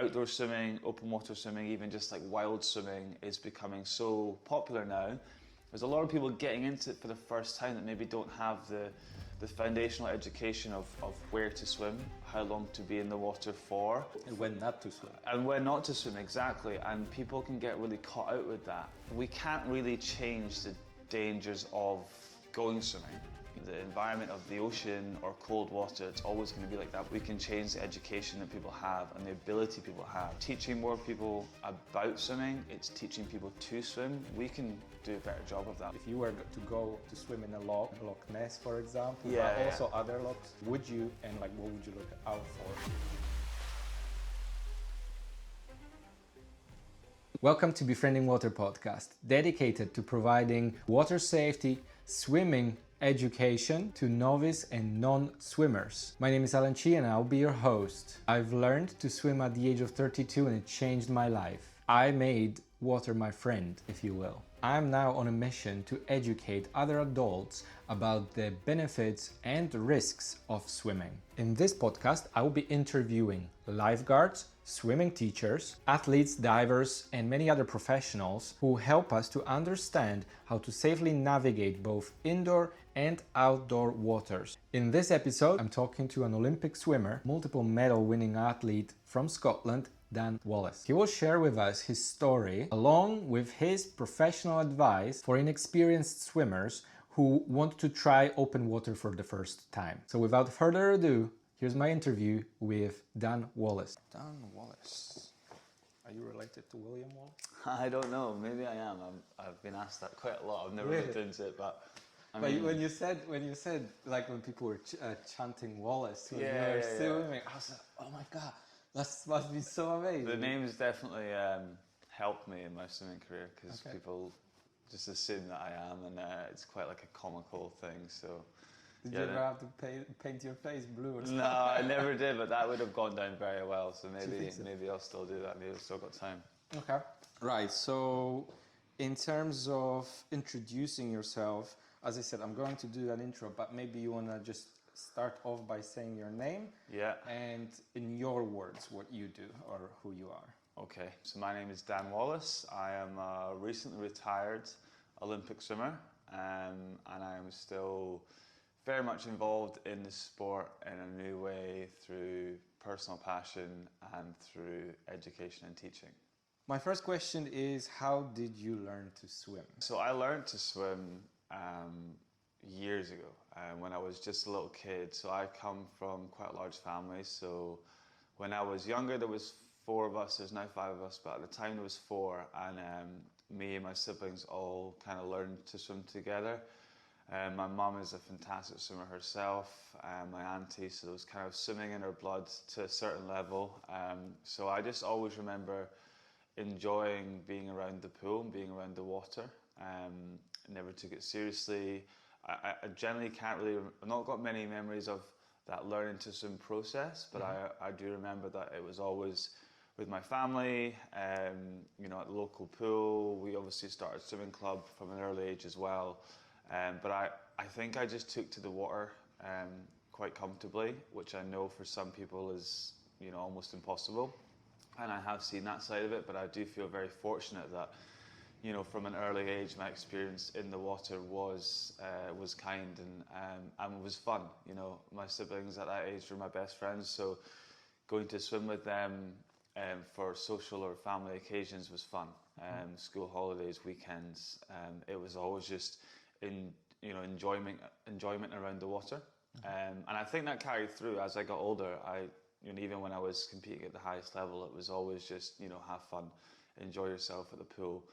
Outdoor swimming, open water swimming, even just like wild swimming is becoming so popular now. There's a lot of people getting into it for the first time that maybe don't have the foundational education of where to swim, how long to be in the water for. And when not to swim. And when not to swim, exactly. And people can get really caught out with that. We can't really change the dangers of going swimming. The environment of the ocean or cold water, it's always going to be like that. We can change the education that people have and the ability people have. Teaching more people about swimming, it's teaching people to swim. We can do a better job of that. If you were to go to swim in a Loch Ness, for example, Yeah, but yeah. also other lochs, would you, and like what would you look out for? Welcome to Befriending Water podcast, dedicated to providing water safety, swimming education to novice and non-swimmers. My name is Alan Chi and I'll be your host. I've learned to swim at the age of 32 and it changed my life. I made water my friend, if you will. I'm now on a mission to educate other adults about the benefits and risks of swimming. In this podcast, I will be interviewing lifeguards, swimming teachers, athletes, divers, and many other professionals who help us to understand how to safely navigate both indoor and outdoor waters. In this episode, I'm talking to an Olympic swimmer, multiple medal winning athlete from Scotland, Dan Wallace. He will share with us his story along with his professional advice for inexperienced swimmers who want to try open water for the first time. So without further ado, here's my interview with Dan Wallace. Dan Wallace. Are you related to William Wallace? I don't know, maybe I am. I've been asked that quite a lot. I've never Really? looked into it, but I But mean, when you said like when people were chanting Wallace when Yeah, you were yeah, yeah. swimming, I was like, oh my god, that must be so amazing. the name's definitely helped me in my swimming career because Okay. people just assume that I am, and it's quite like a comical thing. So Did yeah, you ever have to paint your face blue or something? no, I never did, but that would have gone down very well. So you maybe think so? maybe I'll still do that. Maybe I've still got time. Okay. Right. So, in terms of introducing yourself, as I said, I'm going to do an intro, but maybe you wanna just start off by saying your name Yeah. and, in your words, what you do or who you are. Okay. So my name is Dan Wallace. I am a recently retired Olympic swimmer, and I am still very much involved in the sport in a new way through personal passion and through education and teaching. My first question is, how did you learn to swim? So I learned to swim years ago when I was just a little kid. So I come from quite a large family. So when I was younger, there was 4 of us. There's now 5 of us, but at the time there was 4, and me and my siblings all kind of learned to swim together. My mum is a fantastic swimmer herself, my auntie, so there was kind of swimming in her blood to a certain level. So I just always remember enjoying being around the pool and being around the water. Never took it seriously. I generally can't really, I've not got many memories of that learning to swim process, but I do remember that it was always with my family, you know, at the local pool. We obviously started swimming club from an early age as well. But I think I just took to the water quite comfortably, which I know for some people is, you know, almost impossible. And I have seen that side of it, but I do feel very fortunate that, you know, from an early age, my experience in the water was kind and was fun. You know, my siblings at that age were my best friends, so going to swim with them for social or family occasions was fun. School holidays, weekends, it was always just enjoyment around the water. And I think that carried through as I got older. Even when I was competing at the highest level, it was always just, you know, have fun, enjoy yourself at the pool.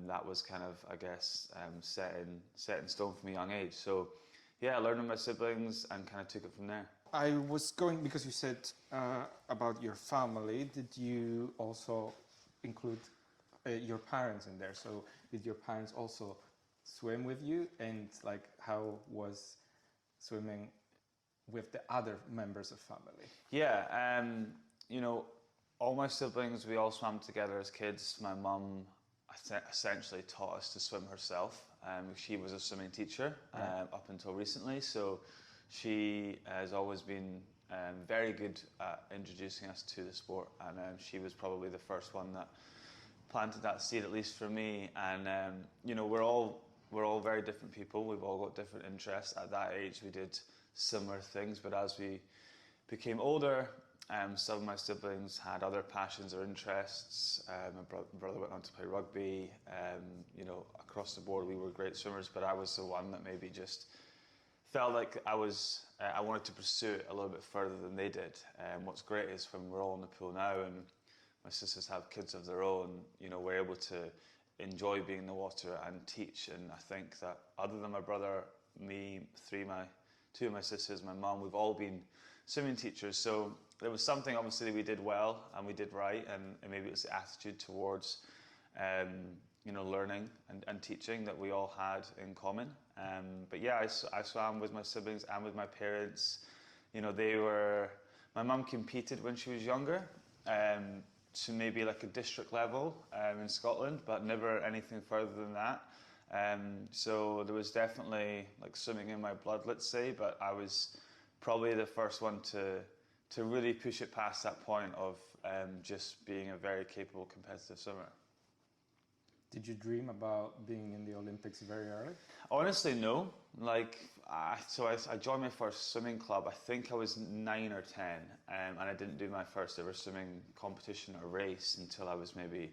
That was kind of, I guess, set in stone from a young age. So yeah, I learned with my siblings and kind of took it from there. I was going, because you said about your family, did you also include your parents in there? So did your parents also swim with you? And like, how was swimming with the other members of family? Yeah, you know, all my siblings, we all swam together as kids. My mum essentially taught us to swim herself. She was a swimming teacher up until recently, so she has always been very good at introducing us to the sport, and she was probably the first one that planted that seed, at least for me. And you know, we're all very different people. We've all got different interests. At that age, we did similar things, but as we became older, some of my siblings had other passions or interests. My brother went on to play rugby. You know, across the board, we were great swimmers, but I was the one that maybe just felt like I wanted to pursue it a little bit further than they did. What's great is when we're all in the pool now, and my sisters have kids of their own, you know, we're able to enjoy being in the water and teach. And I think that other than my brother, me, two of my sisters, my mum, we've all been swimming teachers. So there was something obviously we did well and we did right, and maybe it was the attitude towards you know, learning and teaching that we all had in common. But yeah, I swam with my siblings and with my parents. You know, my mum competed when she was younger, to maybe like a district level in Scotland, but never anything further than that. So there was definitely like swimming in my blood, let's say, but I was probably the first one to really push it past that point of just being a very capable competitive swimmer. Did you dream about being in the Olympics very early? Honestly, no. Like, I joined my first swimming club. I think I was 9 or 10, and I didn't do my first ever swimming competition or race until I was maybe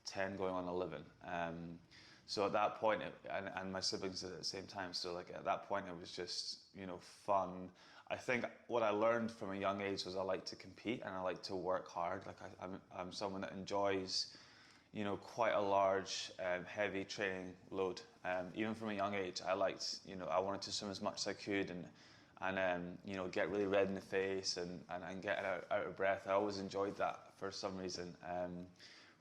10, going on 11. So at that point, and my siblings did it at the same time. So like at that point, it was just, you know, fun. I think what I learned from a young age was I like to compete and I like to work hard. Like I'm someone that enjoys, you know, quite a large, heavy training load. Even from a young age, I liked, you know, I wanted to swim as much as I could and you know, get really red in the face and get out of breath. I always enjoyed that for some reason,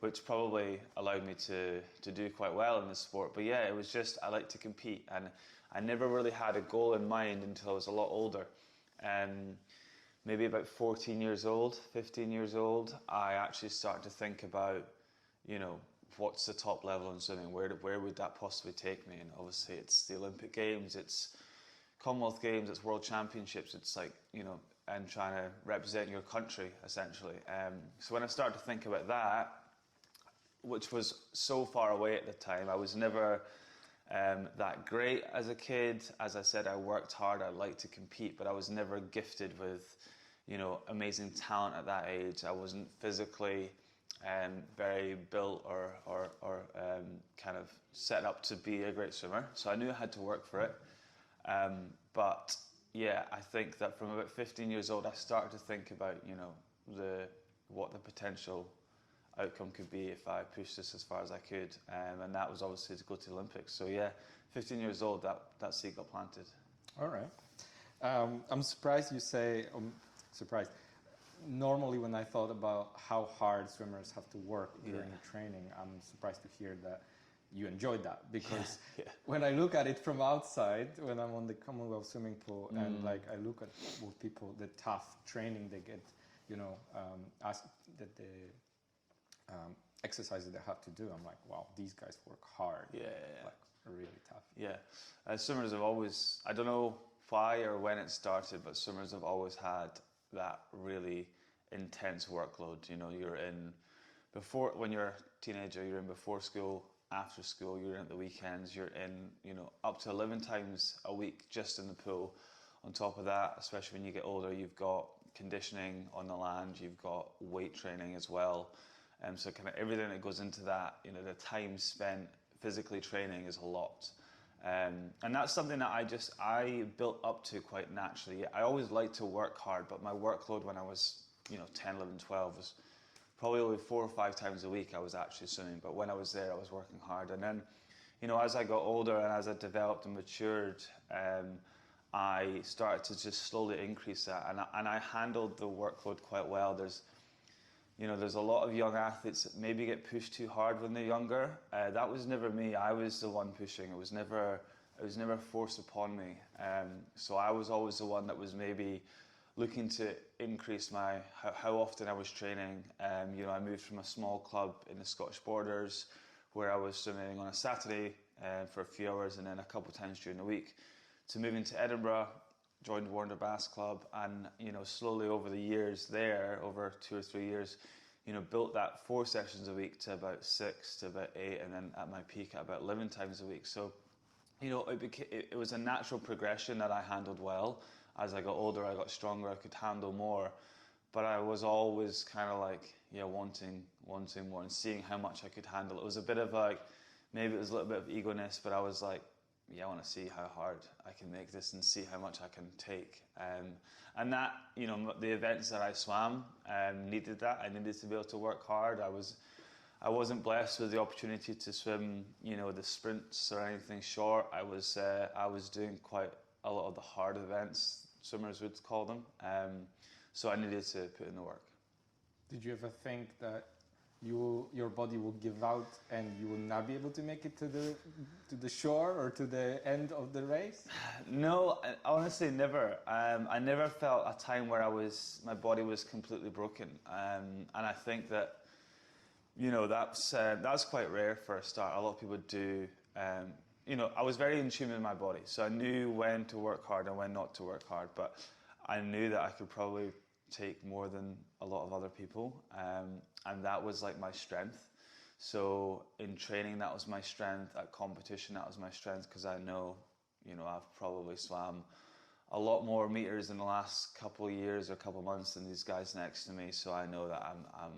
which probably allowed me to do quite well in the sport. But yeah, it was just, I like to compete, and I never really had a goal in mind until I was a lot older. Maybe about 14 years old, 15 years old, I actually started to think about, you know, what's the top level in swimming? Where would that possibly take me? And obviously it's the Olympic Games, it's Commonwealth Games, it's World Championships, it's like, you know, and trying to represent your country, essentially. So when I started to think about that, which was so far away at the time, I was never that great as a kid. As I said, I worked hard, I liked to compete, but I was never gifted with, you know, amazing talent at that age. I wasn't physically very built or kind of set up to be a great swimmer. So I knew I had to work for it. But yeah, I think that from about 15 years old, I started to think about, you know, what the potential outcome could be if I pushed this as far as I could. And that was obviously to go to the Olympics. So yeah, 15 years old, that seed got planted. All right. I'm surprised you say, surprised. Normally, when I thought about how hard swimmers have to work during training, I'm surprised to hear that you enjoyed that, because when I look at it from outside, when I'm on the Commonwealth swimming pool and like I look at what people, the tough training they get, you know, the exercises they have to do, I'm like, wow, these guys work hard. Like really tough. Yeah, swimmers have always, I don't know why or when it started, but swimmers have always had that really intense workload. You know, you're in when you're a teenager, you're in before school, after school, you're in at the weekends, you're in, you know, up to 11 times a week just in the pool. On top of that, especially when you get older, you've got conditioning on the land, you've got weight training as well. So kind of everything that goes into that, you know, the time spent physically training is a lot. And that's something that I built up to quite naturally. I always liked to work hard, but my workload when I was, you know, 10, 11, 12 was probably only 4 or 5 times a week I was actually swimming. But when I was there, I was working hard. And then, you know, as I got older and as I developed and matured, I started to just slowly increase that. And I handled the workload quite well. There's a lot of young athletes that maybe get pushed too hard when they're younger. That was never me. I was the one pushing. It was never forced upon me. So I was always the one that was maybe looking to increase how often I was training. I moved from a small club in the Scottish Borders where I was swimming on a Saturday for a few hours and then a couple of times during the week, to moving to Edinburgh, joined Warner Bass Club, and slowly over the years there, over 2 or 3 years, built that 4 sessions a week to about 6 to about 8, and then at my peak at about 11 times a week. So it was a natural progression that I handled well. As I got older, I got stronger, I could handle more. But I was always kind of like, wanting more and seeing how much I could handle. It was a bit of like, maybe it was a little bit of egoness, but I was like, I want to see how hard I can make this and see how much I can take. And that, the events that I swam needed that. I needed to be able to work hard. I wasn't blessed with the opportunity to swim, the sprints or anything short. I was doing quite a lot of the hard events, swimmers would call them. So I needed to put in the work. Did you ever think that your body will give out and you will not be able to make it to the shore or to the end of the race? No, honestly, never. I never felt a time where my body was completely broken. And I think that, that's quite rare for a start. A lot of people do. I was very in tune with my body, so I knew when to work hard and when not to work hard. But I knew that I could probably take more than a lot of other people, and that was like my strength. So in training, that was my strength. At competition, that was my strength, because I know, I've probably swam a lot more meters in the last couple of years or couple of months than these guys next to me. So I know that I'm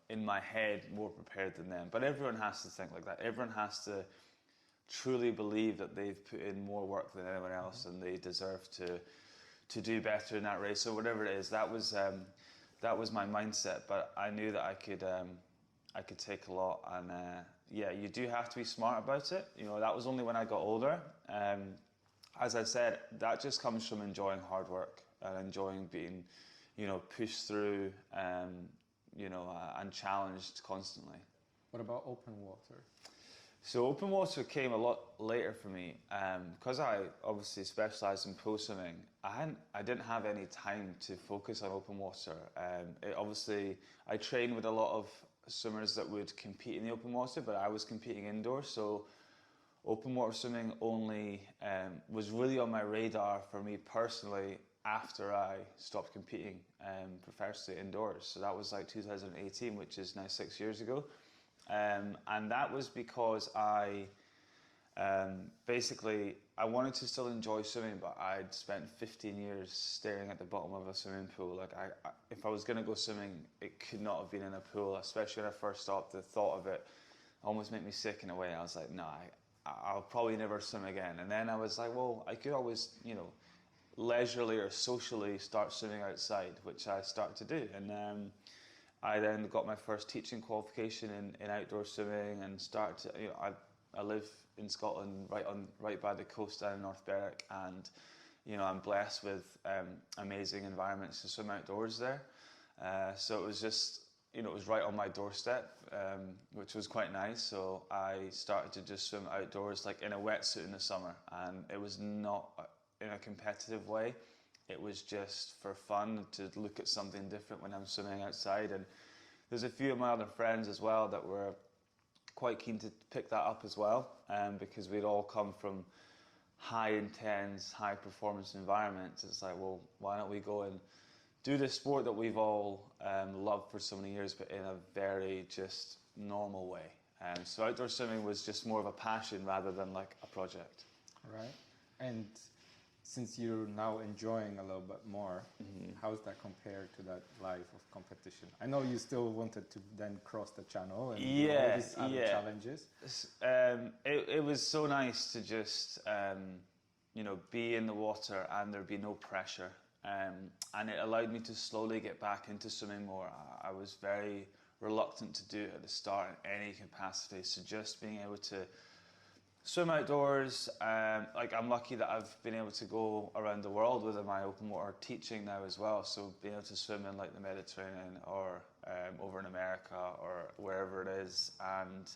in my head more prepared than them. But everyone has to think like that. Everyone has to truly believe that they've put in more work than anyone else, and they deserve to do better in that race. So whatever it is, that was my mindset. But I knew that I could take a lot, and you do have to be smart about it. That was only when I got older. As I said, that just comes from enjoying hard work and enjoying being, pushed through, and challenged constantly. What about open water? So open water came a lot later for me, because I obviously specialised in pro swimming. I didn't have any time to focus on open water. I trained with a lot of swimmers that would compete in the open water, but I was competing indoors. So open water swimming only was really on my radar for me personally after I stopped competing professionally indoors. So that was like 2018, which is now 6 years ago. And that was because I wanted to still enjoy swimming, but I'd spent 15 years staring at the bottom of a swimming pool. Like if I was going to go swimming, it could not have been in a pool, especially when I first stopped. The thought of it almost made me sick in a way. I was like, no, I'll probably never swim again. And then I was like, well, I could always, leisurely or socially start swimming outside, which I started to do. And I then got my first teaching qualification in outdoor swimming, and started to, I live in Scotland, right by the coast down in North Berwick, and I'm blessed with amazing environments to swim outdoors there. So it was just, it was right on my doorstep, which was quite nice. So I started to just swim outdoors, like in a wetsuit in the summer, and it was not in a competitive way. It was just for fun to look at something different when I'm swimming outside. And there's a few of my other friends as well that were quite keen to pick that up as well, because we'd all come from high intense, high performance environments. It's like, well, why don't we go and do this sport that we've all loved for so many years, but in a very just normal way. So outdoor swimming was just more of a passion rather than like a project. Right. And since you're now enjoying a little bit more, how is that compared to that life of competition? I know you still wanted to then cross the channel and do all these other challenges. It was so nice to just, be in the water and there'd be no pressure. And it allowed me to slowly get back into swimming more. I was very reluctant to do it at the start in any capacity. So just being able to swim outdoors, I'm lucky that I've been able to go around the world with my open water teaching now as well. So being able to swim in like the Mediterranean or over in America or wherever it is, and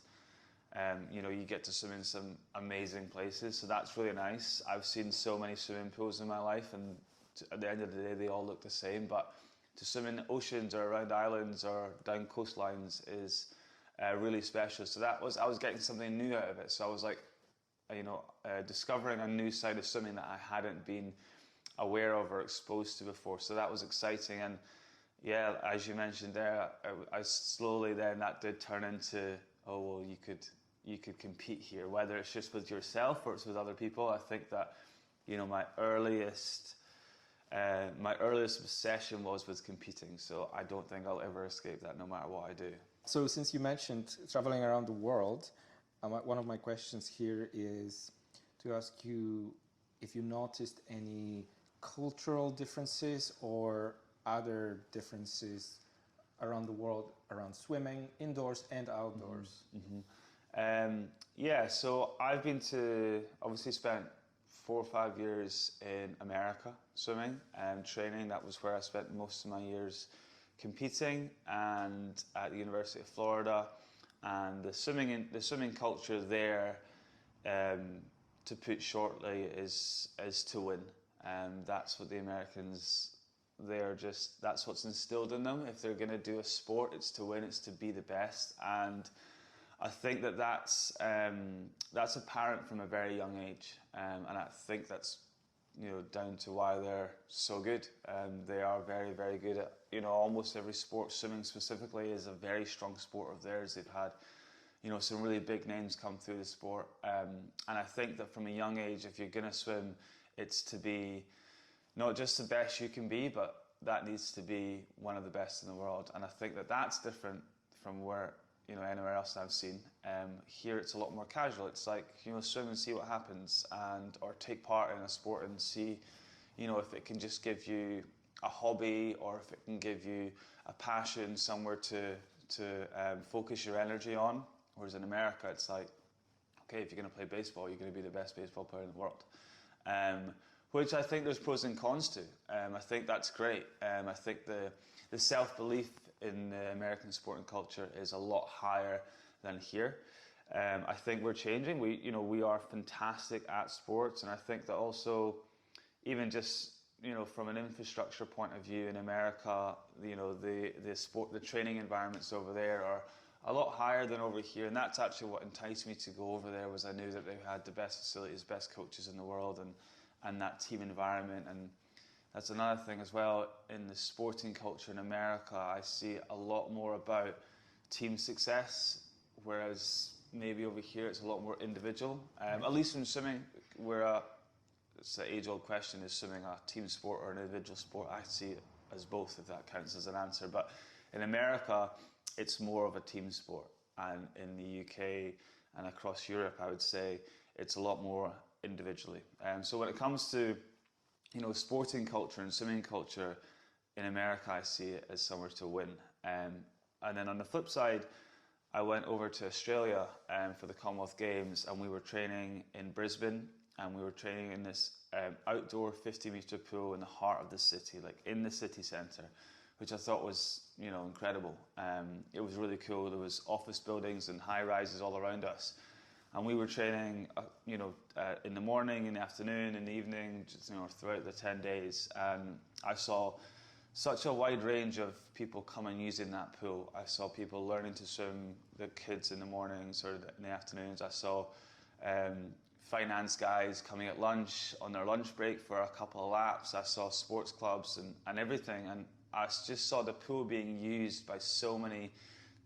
you get to swim in some amazing places. So that's really nice. I've seen so many swimming pools in my life, and at the end of the day, they all look the same. But to swim in oceans or around islands or down coastlines is really special. So I was getting something new out of it. So I was like, discovering a new side of swimming that I hadn't been aware of or exposed to before. So that was exciting. And yeah, as you mentioned there, I slowly then that did turn into, oh well, you could compete here, whether it's just with yourself or it's with other people. I think that, you know, my earliest obsession was with competing. So I don't think I'll ever escape that, no matter what I do. So since you mentioned traveling around the world, one of my questions here is to ask you if you noticed any cultural differences or other differences around the world around swimming, indoors and outdoors. Yeah, so I've been to, obviously spent 4 or 5 years in America swimming and training. That was where I spent most of my years competing, and at the University of Florida. And the swimming culture there, to put shortly, is to win. That's what the Americans, that's what's instilled in them. If they're going to do a sport, it's to win, it's to be the best. And I think that's apparent from a very young age, and I think that's, you know, down to why they're so good. They are very, very good at, you know, almost every sport. Swimming specifically is a very strong sport of theirs. They've had, you know, some really big names come through the sport, and I think that from a young age, if you're going to swim, it's to be not just the best you can be, but that needs to be one of the best in the world. And I think that that's different from where, you know, anywhere else I've seen. Here it's a lot more casual. It's like, you know, swim and see what happens, or take part in a sport and see, you know, if it can just give you a hobby or if it can give you a passion, somewhere to focus your energy on. Whereas in America, it's like, okay, if you're going to play baseball, you're going to be the best baseball player in the world. Which I think there's pros and cons to. I think that's great. I think the self-belief in the American sporting culture is a lot higher than here. I think we're changing. We are fantastic at sports, and I think that also, even just, you know, from an infrastructure point of view in America, you know, the training environments over there are a lot higher than over here, and that's actually what enticed me to go over there. Was I knew that they had the best facilities, best coaches in the world, and that team environment. And that's another thing as well. In the sporting culture in America, I see a lot more about team success, whereas maybe over here it's a lot more individual. At least in swimming, it's the age-old question: is swimming a team sport or an individual sport? I see it as both, if that counts as an answer. But in America, it's more of a team sport, and in the UK and across Europe, I would say it's a lot more individually. So when it comes to, you know, sporting culture and swimming culture in America, I see it as somewhere to win. And then on the flip side, I went over to Australia for the Commonwealth Games, and we were training in Brisbane, and we were training in this outdoor 50-metre pool in the heart of the city, like in the city centre, which I thought was, you know, incredible. It was really cool. There was office buildings and high rises all around us. And we were training, in the morning, in the afternoon, in the evening, just, you know, throughout the 10 days. And I saw such a wide range of people come and using that pool. I saw people learning to swim, the kids in the mornings or in the afternoons. I saw finance guys coming at lunch, on their lunch break for a couple of laps. I saw sports clubs and everything. And I just saw the pool being used by so many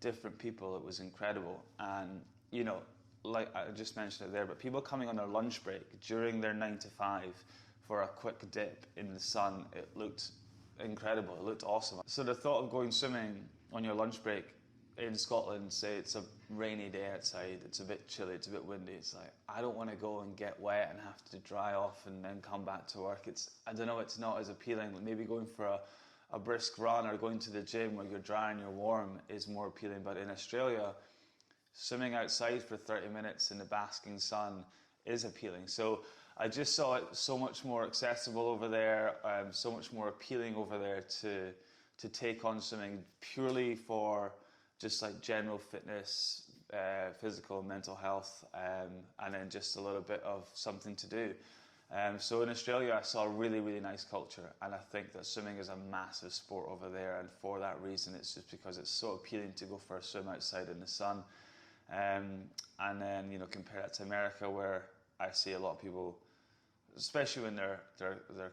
different people. It was incredible. And, you know, like I just mentioned it there, but people coming on their lunch break during their 9 to 5 for a quick dip in the sun, it looked incredible. It looked awesome. So the thought of going swimming on your lunch break in Scotland, say it's a rainy day outside, it's a bit chilly, it's a bit windy, it's like, I don't want to go and get wet and have to dry off and then come back to work. I don't know, it's not as appealing. Maybe going for a brisk run or going to the gym where you're dry and you're warm is more appealing. But in Australia, swimming outside for 30 minutes in the basking sun is appealing. So I just saw it so much more accessible over there, so much more appealing over there to take on swimming purely for just like general fitness, physical and mental health, and then just a little bit of something to do. So in Australia, I saw a really, really nice culture, and I think that swimming is a massive sport over there, and for that reason, it's just because it's so appealing to go for a swim outside in the sun. And then, you know, compare that to America, where I see a lot of people especially when they're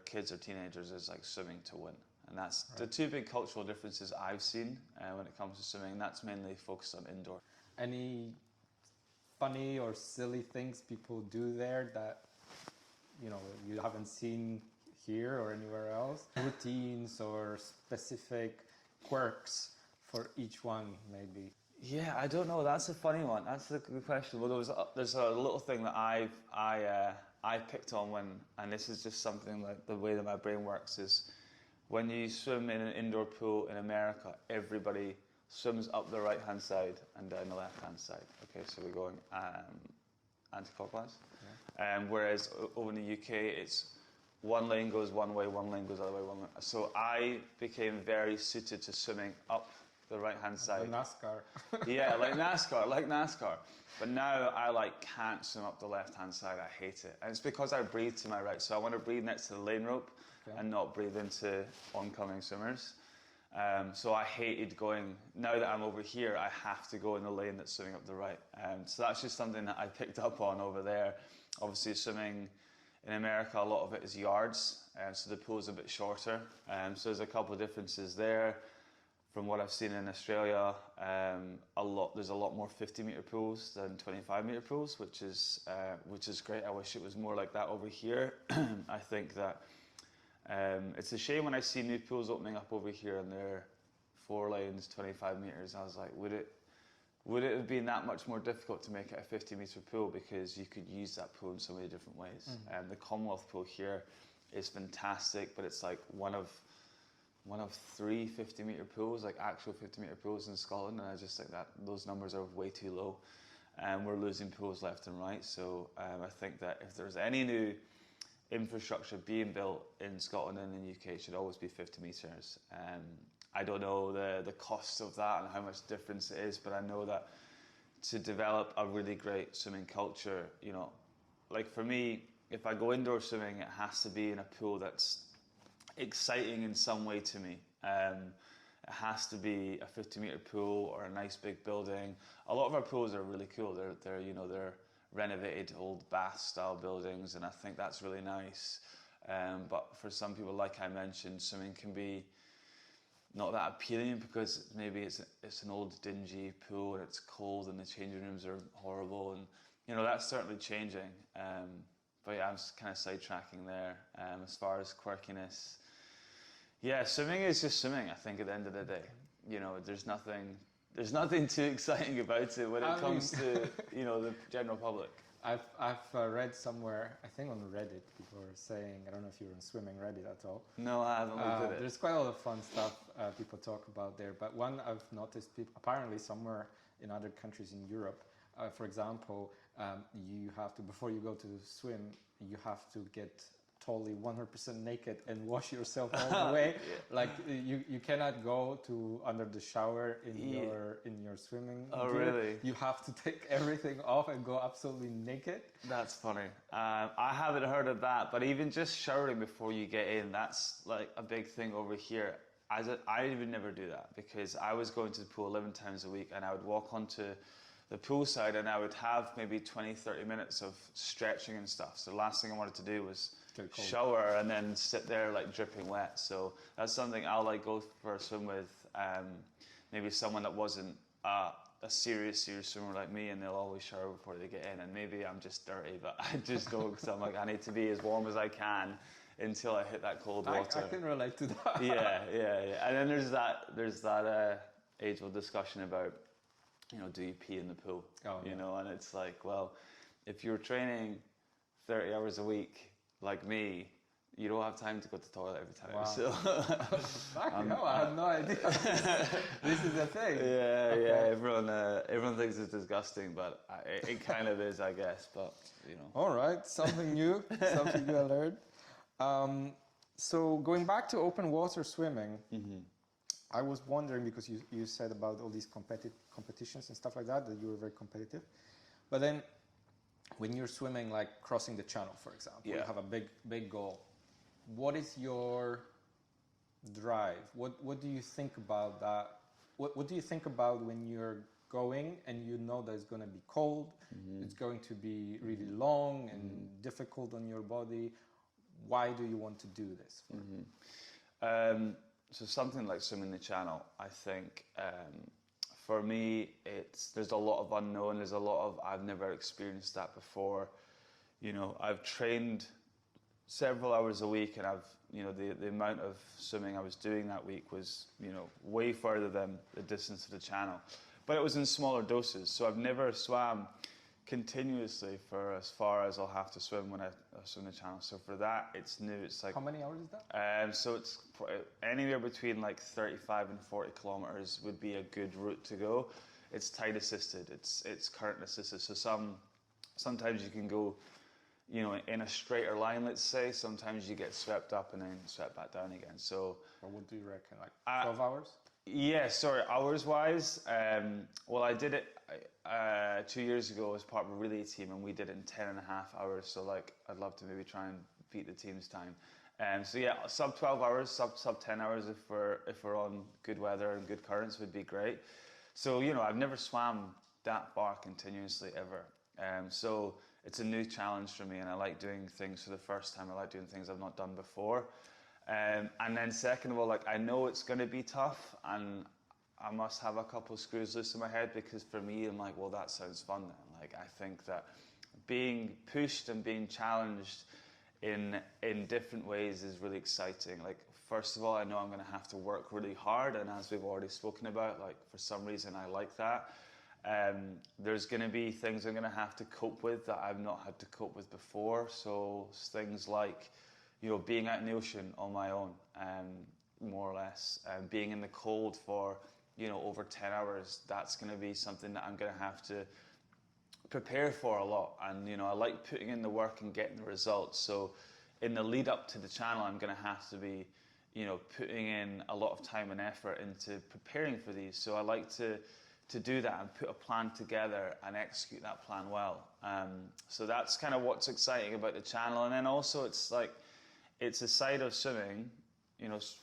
kids or teenagers, is like swimming to win. And that's the two big cultural differences I've seen when it comes to swimming. And that's mainly focused on indoor. Any funny or silly things people do there that you haven't seen here or anywhere else? Routines or specific quirks for each one, maybe? Yeah, I don't know. That's a funny one. That's a good question. Well, there's a little thing that I picked on and this is just something like the way that my brain works is when you swim in an indoor pool in America, everybody swims up the right-hand side and down the left-hand side. Okay, so we're going anti-clockwise. Yeah. Whereas over in the UK, it's one lane goes one way, one lane goes the other way, one lane. So I became very suited to swimming up the right-hand side. Like NASCAR. Yeah, like NASCAR. But now I can't swim up the left-hand side. I hate it. And it's because I breathe to my right. So I want to breathe next to the lane rope and not breathe into oncoming swimmers. So I hated going, now that I'm over here, I have to go in the lane that's swimming up the right. So that's just something that I picked up on over there. Obviously swimming in America, a lot of it is yards, so the pool's a bit shorter. So there's a couple of differences there. From what I've seen in Australia, there's a lot more 50-meter pools than 25-meter pools, which is great. I wish it was more like that over here. I think that it's a shame when I see new pools opening up over here and they're 4 lanes, 25 meters. I was like, would it have been that much more difficult to make it a 50-meter pool, because you could use that pool in so many different ways. And the Commonwealth pool here is fantastic, but it's like one of 3 50-meter pools, like actual 50-meter pools in Scotland, and I just think that those numbers are way too low, and we're losing pools left and right. So I think that if there's any new infrastructure being built in Scotland and in the UK, it should always be 50 meters. I don't know the cost of that and how much difference it is, but I know that to develop a really great swimming culture, like for me, if I go indoor swimming, it has to be in a pool that's exciting in some way to me. It has to be a 50-meter pool or a nice big building. A lot of our pools are really cool. They're renovated old bath style buildings, and I think that's really nice. But for some people, like I mentioned, swimming can be not that appealing because maybe it's an old dingy pool and it's cold and the changing rooms are horrible, and that's certainly changing. But yeah, I'm just kind of sidetracking there. As far as quirkiness, yeah, swimming is just swimming. I think at the end of the day, there's nothing too exciting about it when it comes to the general public. I've read somewhere, I think on Reddit, people are saying, I don't know if you're on swimming Reddit at all. No, I haven't looked at it. There's quite a lot of fun stuff people talk about there, but one I've noticed, people, apparently somewhere in other countries in Europe, for example, you have to, before you go to swim, you have to get totally 100% naked and wash yourself all the way. Yeah. Like you cannot go to under the shower in your swimming gear. Really? You have to take everything off and go absolutely naked. That's funny. I haven't heard of that, but even just showering before you get in, that's like a big thing over here. I would never do that, because I was going to the pool 11 times a week, and I would walk onto the poolside and I would have maybe 20-30 minutes of stretching and stuff. So the last thing I wanted to do was shower and then sit there like dripping wet. So that's something I'll go for a swim with maybe someone that wasn't a serious swimmer like me, and they'll always shower before they get in. And maybe I'm just dirty, but I just go because I'm like, I need to be as warm as I can until I hit that cold water. I can relate to that. Yeah. And then there's that age-old discussion about, do you pee in the pool? And it's like, well, if you're training 30 hours a week like me, you don't have time to go to the toilet every time. Wow. So I have no idea. This is the thing. Yeah. Everyone thinks it's disgusting, but it kind of is, I guess. But All right, something new, something you learned. So going back to open water swimming. Mm-hmm. I was wondering, because you said about all these competitions and stuff like that you were very competitive. But then when you're swimming, like crossing the channel, for example, you have a big goal. What is your drive? What do you think about that? What do you think about when you're going and you know that it's going to be cold, it's going to be really long and difficult on your body? why do you want to do this? So something like swimming the channel, I think for me, there's a lot of unknown. There's a lot of I've never experienced that before. You know, I've trained several hours a week, and the amount of swimming I was doing that week was, way further than the distance of the channel. But it was in smaller doses, so I've never swam continuously for as far as I'll have to swim when I swim the channel. So for that, it's new. It's like, how many hours is that? So it's anywhere between like 35 and 40 kilometers would be a good route to go. It's tide assisted. It's current assisted. So sometimes you can go, in a straighter line, let's say. Sometimes you get swept up and then swept back down again. So What do you reckon, like 12 hours? Yeah, sorry, hours-wise. Well, I did it 2 years ago as part of a relay team, and we did it in 10 and a half hours. So, I'd love to maybe try and beat the team's time. So yeah, sub 12 hours, sub 10 hours if we're on good weather and good currents would be great. So, I've never swam that far continuously ever. So it's a new challenge for me, and I like doing things for the first time. I like doing things I've not done before. And then second of all, I know it's going to be tough, and I must have a couple of screws loose in my head, because for me, I'm like, well, that sounds fun then. I think that being pushed and being challenged in different ways is really exciting. First of all, I know I'm going to have to work really hard, and as we've already spoken about, for some reason I like that. There's going to be things I'm going to have to cope with that I've not had to cope with before. So things like, being out in the ocean on my own, more or less, being in the cold for, over 10 hours, that's going to be something that I'm going to have to prepare for a lot. And, I like putting in the work and getting the results. So in the lead up to the channel, I'm going to have to be, putting in a lot of time and effort into preparing for these. So I like to do that and put a plan together and execute that plan well. So that's kind of what's exciting about the channel. And then also it's a side of swimming.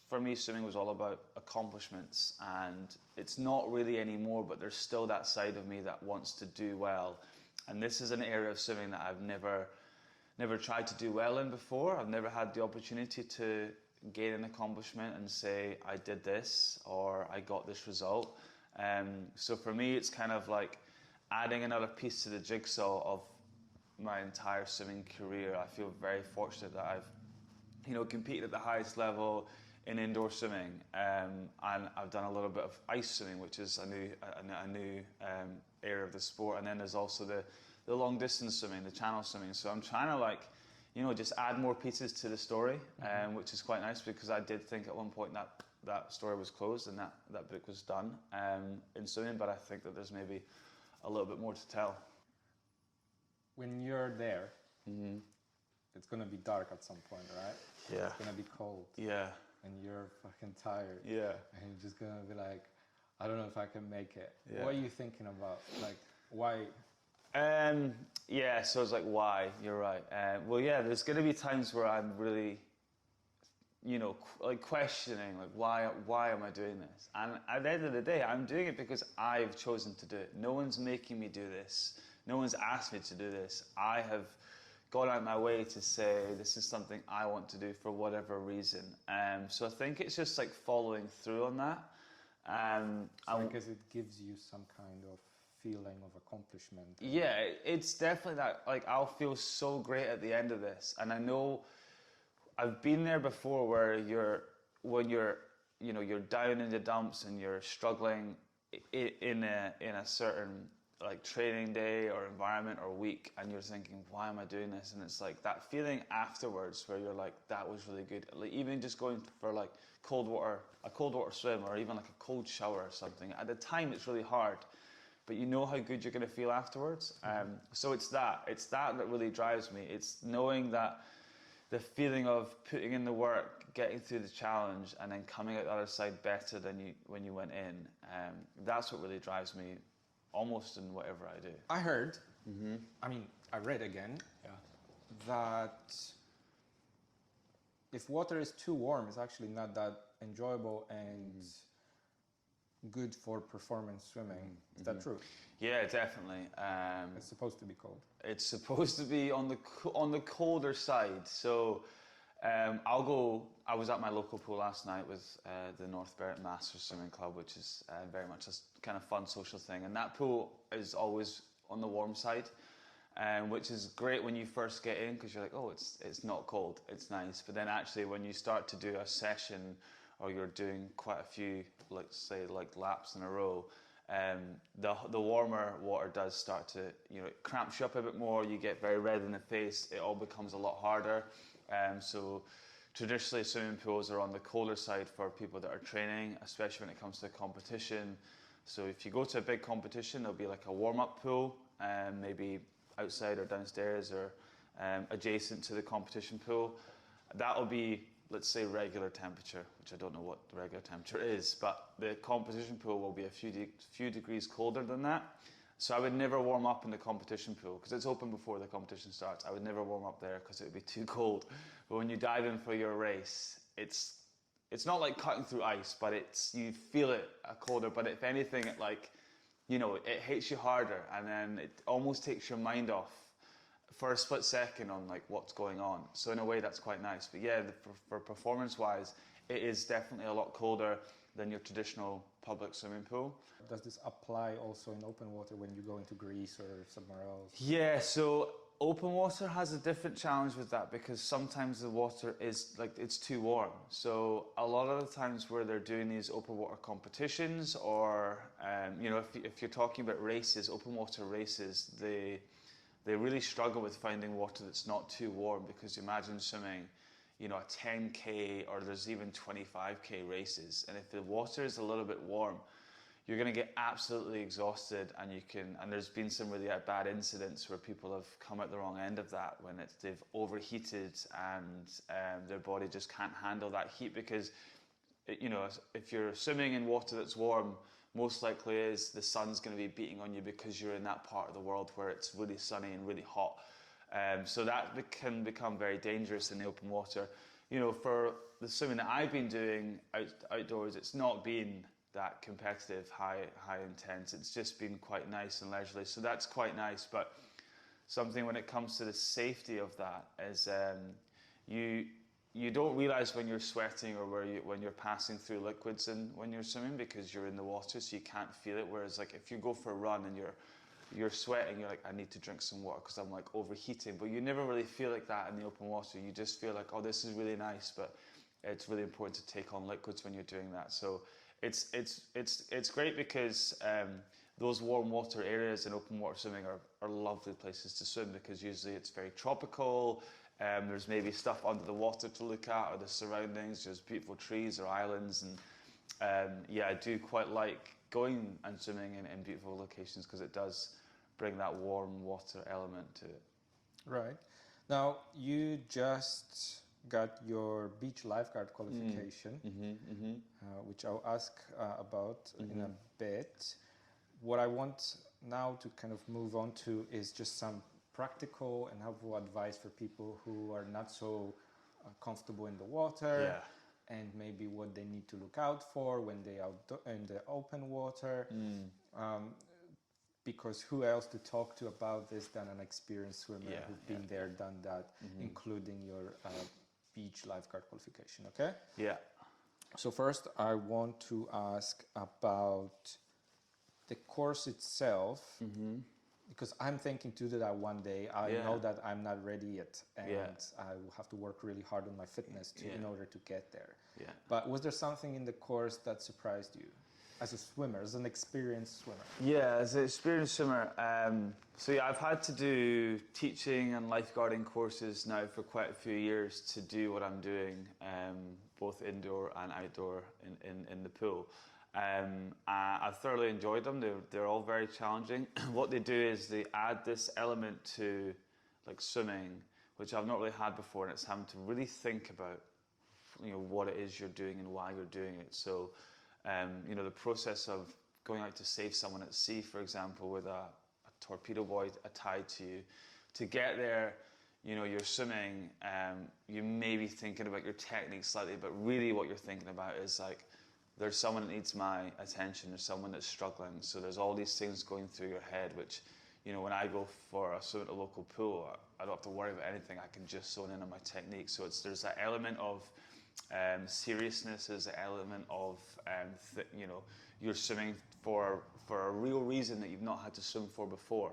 For me, swimming was all about accomplishments, and it's not really anymore, but there's still that side of me that wants to do well. And this is an area of swimming that I've never tried to do well in before. I've never had the opportunity to gain an accomplishment and say, I did this, or I got this result. So for me, it's kind of like adding another piece to the jigsaw of my entire swimming career. I feel very fortunate that I've competed at the highest level in indoor swimming, and I've done a little bit of ice swimming, which is a new area of the sport. And then there's also the long distance swimming, the channel swimming. So I'm trying to just add more pieces to the story, which is quite nice, because I did think at one point that story was closed and that book was done in swimming, but I think that there's maybe a little bit more to tell. When you're there, it's going to be dark at some point, right? Yeah. It's going to be cold. Yeah. And you're fucking tired. Yeah. And you're just going to be like, I don't know if I can make it. Yeah. What are you thinking about? Why? Yeah, so it's why? You're right. Well, yeah, there's going to be times where I'm really, questioning, why am I doing this? And at the end of the day, I'm doing it because I've chosen to do it. No one's making me do this. No one's asked me to do this. I have gone out my way to say this is something I want to do for whatever reason. So I think it's just following through on that. Because it gives you some kind of feeling of accomplishment. Yeah, it's definitely that. I'll feel so great at the end of this, and I know I've been there before, where when you're down in the dumps and you're struggling in a certain training day or environment or week, and you're thinking, why am I doing this? And it's that feeling afterwards where you're that was really good. Even just going for a cold water swim, or even a cold shower or something. At the time, it's really hard, but you know how good you're going to feel afterwards. So it's that really drives me. It's knowing that the feeling of putting in the work, getting through the challenge, and then coming out the other side better than when you went in. That's what really drives me, almost in whatever I do. I heard, I read again, that if water is too warm, it's actually not that enjoyable and good for performance swimming. Is that true? Yeah, definitely. It's supposed to be cold. It's supposed to be on the colder side. So I was at my local pool last night with the North Berwick Masters Swimming Club, which is very much a kind of fun social thing. And that pool is always on the warm side, which is great when you first get in because you're like, oh, it's not cold, it's nice. But then actually when you start to do a session or you're doing quite a few, let's say like laps in a row, the warmer water does start to, it cramps you up a bit more, you get very red in the face, it all becomes a lot harder. So traditionally swimming pools are on the colder side for people that are training, especially when it comes to competition. So if you go to a big competition, there'll be like a warm-up pool, maybe outside or downstairs or adjacent to the competition pool. That'll be, let's say, regular temperature, which I don't know what the regular temperature is, but the competition pool will be a few degrees colder than that. So I would never warm up in the competition pool because it's open before the competition starts. I would never warm up there because it would be too cold. But when you dive in for your race, it's not like cutting through ice, but you feel it colder. But if anything, it hits you harder, and then it almost takes your mind off for a split second on like what's going on. So in a way, that's quite nice. But yeah, for performance-wise, it is definitely a lot colder than your traditional public swimming pool. Does this apply also in open water when you go into Greece or somewhere else? Yeah, so open water has a different challenge with that because sometimes the water is it's too warm. So a lot of the times where they're doing these open water competitions or, if you're talking about races, open water races, they really struggle with finding water that's not too warm because imagine swimming, a 10K or there's even 25K races. And if the water is a little bit warm, you're going to get absolutely exhausted, and there's been some really bad incidents where people have come out the wrong end of that when they've overheated and their body just can't handle that heat because, if you're swimming in water that's warm, most likely is the sun's going to be beating on you because you're in that part of the world where it's really sunny and really hot. So that can become very dangerous in the open water. For the swimming that I've been doing outdoors, it's not been that competitive, high intense. It's just been quite nice and leisurely. So that's quite nice. But something when it comes to the safety of that is you don't realize when you're sweating or when you're passing through liquids and when you're swimming because you're in the water, so you can't feel it. Whereas like if you go for a run and you're sweating, you're like, I need to drink some water because I'm like overheating. But you never really feel like that in the open water. You just feel like, oh, this is really nice, but it's really important to take on liquids when you're doing that. So it's great because those warm water areas in open water swimming are lovely places to swim because usually it's very tropical. There's maybe stuff under the water to look at or the surroundings. There's beautiful trees or islands, and I do quite like going and swimming in beautiful locations because it does bring that warm water element to it. Right. Now, you just got your beach lifeguard qualification, which I'll ask about in a bit. What I want now to kind of move on to is just some practical and helpful advice for people who are not so comfortable in the water, and maybe what they need to look out for when they are in the open water. Because who else to talk to about this than an experienced swimmer who's been there, done that, including your beach lifeguard qualification, okay? Yeah. So first, I want to ask about the course itself, because I'm thinking to do that one day. I know that I'm not ready yet, and I will have to work really hard on my fitness in order to get there. Yeah. But was there something in the course that surprised you? As a swimmer, as an experienced swimmer? Yeah, as an experienced swimmer. I've had to do teaching and lifeguarding courses now for quite a few years to do what I'm doing, both indoor and outdoor in the pool. I've thoroughly enjoyed them. They're all very challenging. What they do is they add this element to like swimming, which I've not really had before, and it's having to really think about what it is you're doing and why you're doing it. So the process of going out to save someone at sea, for example, with a torpedo buoy tied to you, to get there, you're swimming, you may be thinking about your technique slightly, but really what you're thinking about is like, there's someone that needs my attention, there's someone that's struggling. So there's all these things going through your head, which you know, when I go for a swim at a local pool, I don't have to worry about anything. I can just zone in on my technique. So there's that element of seriousness, there's an element of you know, you're swimming for a real reason that you've not had to swim for before.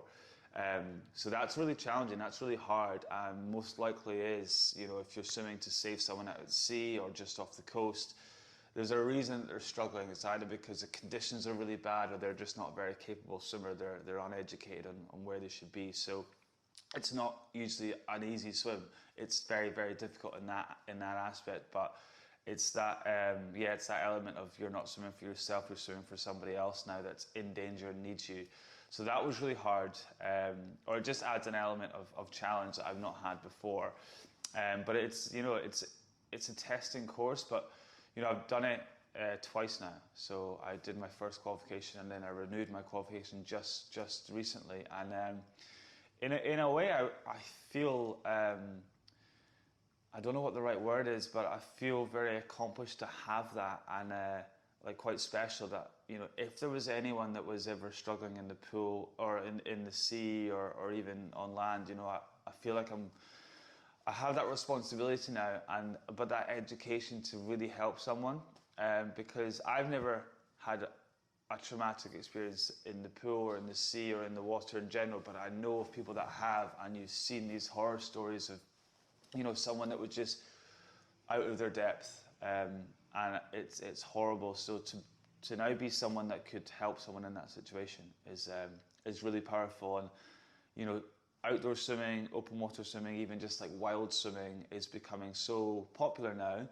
So that's really challenging, that's really hard, and most likely is, you know, if you're swimming to save someone out at sea or just off the coast, there's a reason that they're struggling. It's either because the conditions are really bad or they're just not a very capable swimmer, they're uneducated on where they should be. So it's not usually an easy swim. It's very, very difficult in that aspect, but it's that it's that element of you're not swimming for yourself, you're swimming for somebody else now that's in danger and needs you. So that was really hard, or it just adds an element of challenge that I've not had before. But it's, you know, it's a testing course, but you know, I've done it twice now. So I did my first qualification and then I renewed my qualification just recently. And in a way, I feel, I don't know what the right word is, but I feel very accomplished to have that, and like quite special that, you know, if there was anyone that was ever struggling in the pool or in the sea or even on land, you know, I feel like I have that responsibility now, but that education to really help someone, because I've never had a traumatic experience in the pool or in the sea or in the water in general, but I know of people that have, and you've seen these horror stories of, you know, someone that was just out of their depth, and it's horrible. So to now be someone that could help someone in that situation is really powerful. And you know, outdoor swimming, open water swimming, even just like wild swimming is becoming so popular now.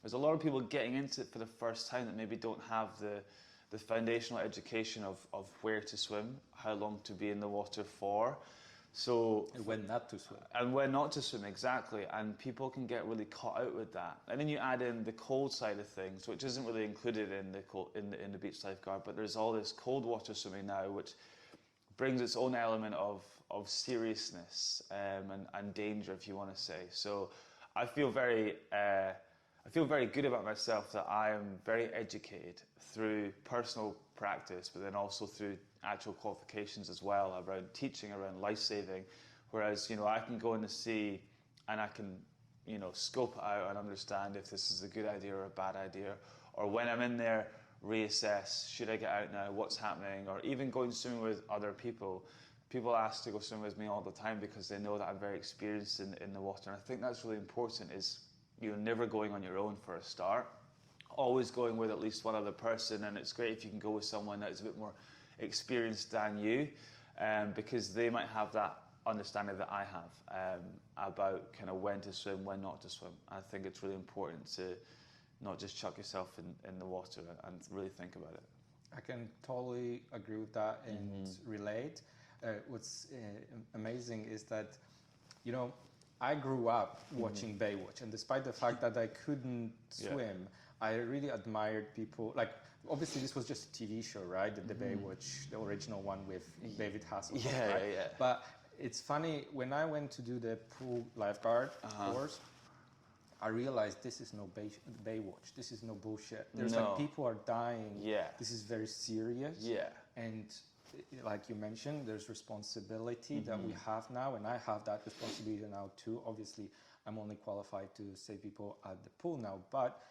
There's a lot of people getting into it for the first time that maybe don't have the foundational education of where to swim, how long to be in the water for. So And when not to swim. And when not to swim, exactly. And people can get really caught out with that. And then you add in the cold side of things, which isn't really included in the beach lifeguard, but there's all this cold water swimming now, which brings its own element of seriousness and danger, if you want to say. So I feel very good about myself that I am very educated through personal practice, but then also through actual qualifications as well, around teaching, around life saving. Whereas, you know, I can go in the sea and I can, you know, scope it out and understand if this is a good idea or a bad idea, or when I'm in there, reassess, should I get out now, what's happening, or even going swimming with other people. People ask to go swim with me all the time because they know that I'm very experienced in the water, and I think that's really important, is you're never going on your own for a start, always going with at least one other person. And it's great if you can go with someone that's a bit more experienced than you, because they might have that understanding that I have about kind of when to swim, when not to swim. I think it's really important to not just chuck yourself in the water and really think about it. I can totally agree with that and relate. What's amazing is that, you know, I grew up watching Baywatch, and despite the fact that I couldn't swim, I really admired people. Like, obviously, this was just a TV show, right? The Baywatch, the original one with David Hasselhoff, right? Yeah. But it's funny, when I went to do the pool lifeguard course, I realized this is no Baywatch. This is no bullshit. There's like people are dying. Yeah. This is very serious. Yeah. And like you mentioned, there's responsibility that we have now, and I have that responsibility now too. Obviously, I'm only qualified to save people at the pool now, but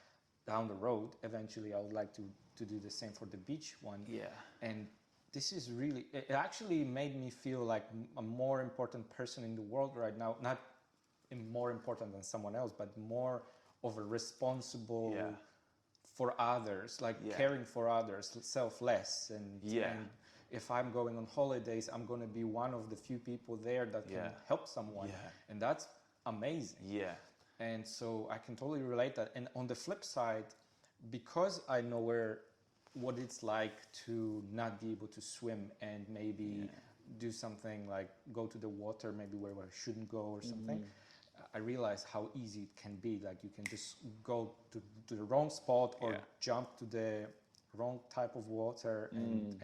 down the road, eventually, I would like to do the same for the beach one. Yeah. And this is really, it actually made me feel like a more important person in the world right now. Not more important than someone else, but more of a responsible for others, like caring for others, selfless. And if I'm going on holidays, I'm going to be one of the few people there that can help someone. And that's amazing. Yeah. And so I can totally relate that. And on the flip side, because I know what it's like to not be able to swim and maybe do something like go to the water maybe where I shouldn't go or something, I realize how easy it can be. Like, you can just go to the wrong spot or jump to the wrong type of water and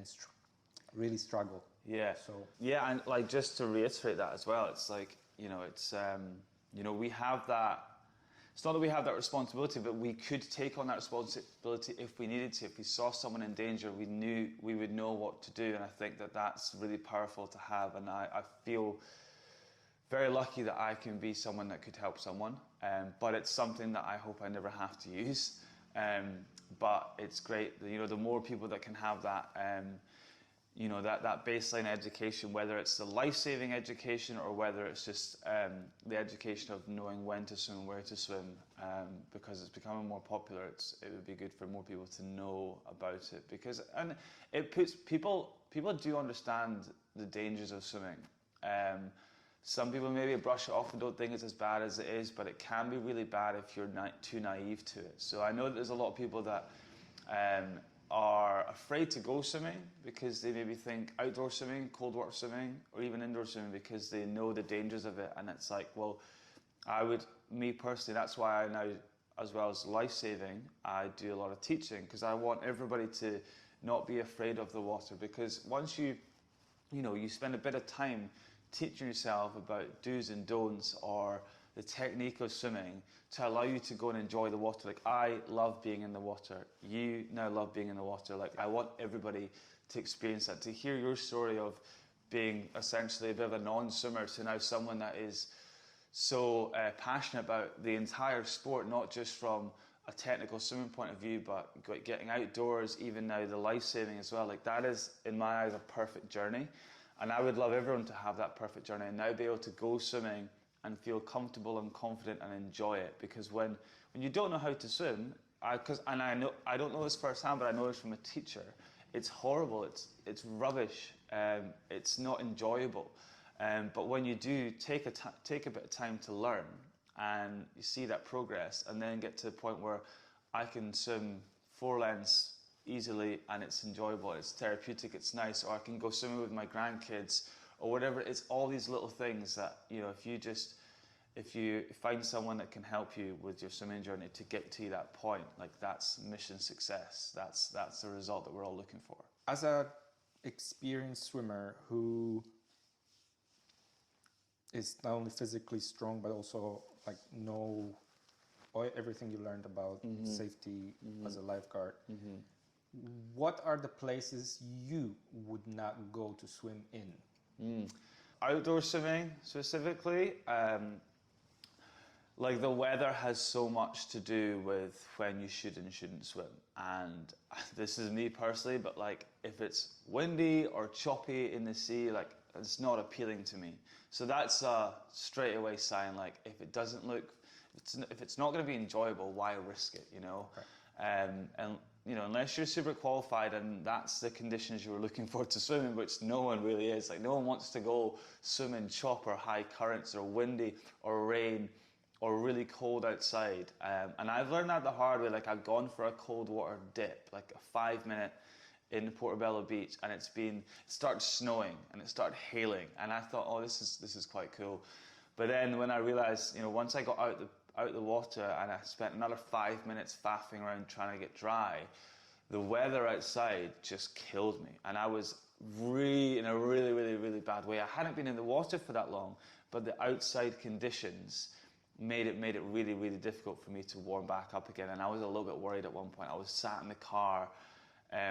really struggle. Yeah. So and like, just to reiterate that as well, it's like, you know, it's you know, we have that it's not that we have that responsibility, but we could take on that responsibility if we needed to. If we saw someone in danger, we would know what to do. And I think that that's really powerful to have. And I feel very lucky that I can be someone that could help someone. But it's something that I hope I never have to use. But it's great, you know, the more people that can have that, you know, that baseline education, whether it's the life-saving education or whether it's just the education of knowing when to swim and where to swim, because it's becoming more popular. It would be good for more people to know about it, because it puts people do understand the dangers of swimming. Some people maybe brush it off and don't think it's as bad as it is, but it can be really bad if you're too naive to it. So I know that there's a lot of people that are afraid to go swimming because they maybe think outdoor swimming, cold water swimming, or even indoor swimming because they know the dangers of it. And it's like, well, me personally, that's why I now, as well as life-saving, I do a lot of teaching, because I want everybody to not be afraid of the water. Because once you spend a bit of time teaching yourself about do's and don'ts or the technique of swimming to allow you to go and enjoy the water. Like, I love being in the water. You now love being in the water. Like, I want everybody to experience that, to hear your story of being essentially a bit of a non-swimmer to now someone that is so passionate about the entire sport, not just from a technical swimming point of view, but getting outdoors, even now the life-saving as well. Like, that is, in my eyes, a perfect journey. And I would love everyone to have that perfect journey and now be able to go swimming and feel comfortable and confident and enjoy it. Because when you don't know how to swim, I don't know this firsthand, but I know this from a teacher, it's horrible, it's rubbish, it's not enjoyable. But when you do take a bit of time to learn and you see that progress and then get to the point where I can swim 4 lengths easily and it's enjoyable, it's therapeutic, it's nice, or I can go swimming with my grandkids or whatever. It's all these little things that, you know, if you find someone that can help you with your swimming journey to get to that point, like, that's mission success. That's the result that we're all looking for. As a experienced swimmer who is not only physically strong but also like know everything you learned about safety as a lifeguard, what are the places you would not go to swim in? Outdoor swimming specifically, like, the weather has so much to do with when you should and shouldn't swim. And this is me personally, but like, if it's windy or choppy in the sea, like, it's not appealing to me. So that's a straight away sign. Like, if it's not going to be enjoyable, why risk it, you know? Okay. And you know, unless you're super qualified and that's the conditions you were looking for to swim in, which no one really is. Like, no one wants to go swim in chop or high currents or windy or rain or really cold outside. And I've learned that the hard way. Like, I've gone for a cold water dip, like a 5-minute in Portobello Beach, and it started snowing and it started hailing, and I thought, oh, this is quite cool. But then when I realized, you know, once I got out the water and I spent another 5 minutes faffing around trying to get dry, the weather outside just killed me, and I was in a really, really, really bad way. I hadn't been in the water for that long, but the outside conditions made it really, really difficult for me to warm back up again. And I was a little bit worried at one point. I was sat in the car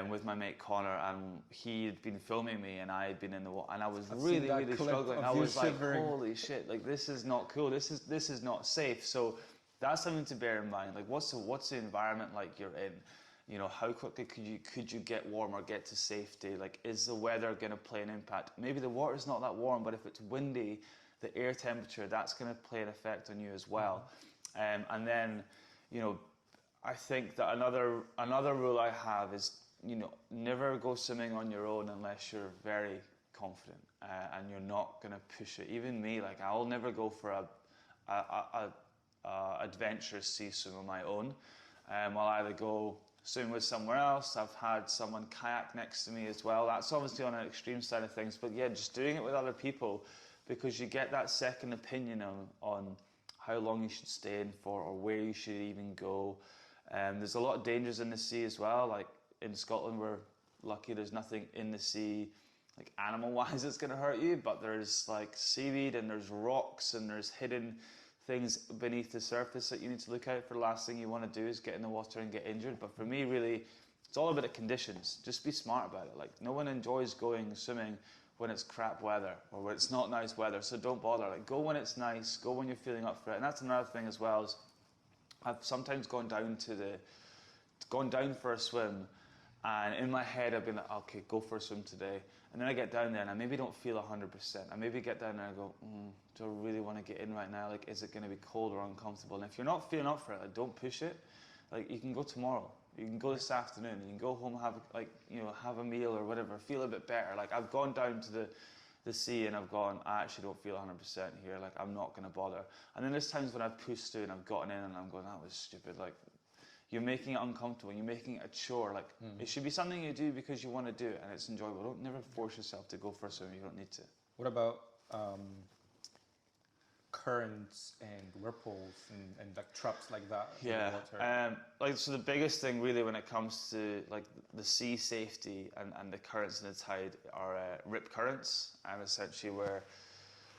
with my mate Connor, and he had been filming me and I had been in the water, and I was really struggling. I was like, holy shit, like, this is not cool, this is not safe. So that's something to bear in mind. Like, what's the environment like you're in? You know, how quickly could you get warm or get to safety? Like, is the weather going to play an impact? Maybe the water's not that warm, but if it's windy, the air temperature, that's going to play an effect on you as well. And then, you know, I think that another rule I have is, you know, never go swimming on your own unless you're very confident and you're not going to push it. Even me, like, I'll never go for a adventurous sea swim on my own. I'll either go swim with somewhere else. I've had someone kayak next to me as well. That's obviously on an extreme side of things, but yeah, just doing it with other people, because you get that second opinion on how long you should stay in for or where you should even go. There's a lot of dangers in the sea as well. Like, in Scotland, we're lucky there's nothing in the sea, like, animal-wise, that's going to hurt you, but there's like seaweed and there's rocks and there's hidden things beneath the surface that you need to look out for. The last thing you want to do is get in the water and get injured. But for me, really, it's all about the conditions. Just be smart about it. Like, no one enjoys going swimming when it's crap weather or when it's not nice weather, so don't bother. Like, go when it's nice, go when you're feeling up for it. And that's another thing as well, is I've sometimes gone down for a swim, and in my head I've been like, okay, go for a swim today. And then I get down there and I maybe don't feel 100%. I maybe get down there and I go, do I really want to get in right now? Like, is it going to be cold or uncomfortable? And if you're not feeling up for it, like, don't push it. Like, you can go tomorrow. You can go this afternoon. You can go home, have a meal or whatever. Feel a bit better. Like, I've gone down to the sea and I've gone, I actually don't feel 100% here. Like, I'm not going to bother. And then there's times when I've pushed through and I've gotten in and I'm going, that was stupid. Like, you're making it uncomfortable. You're making it a chore. Like, it should be something you do because you want to do it and it's enjoyable. Don't never force yourself to go for a swim. You don't need to. What about currents and whirlpools and like traps like that in the water? So the biggest thing really when it comes to like the sea safety and the currents in the tide are rip currents, and essentially where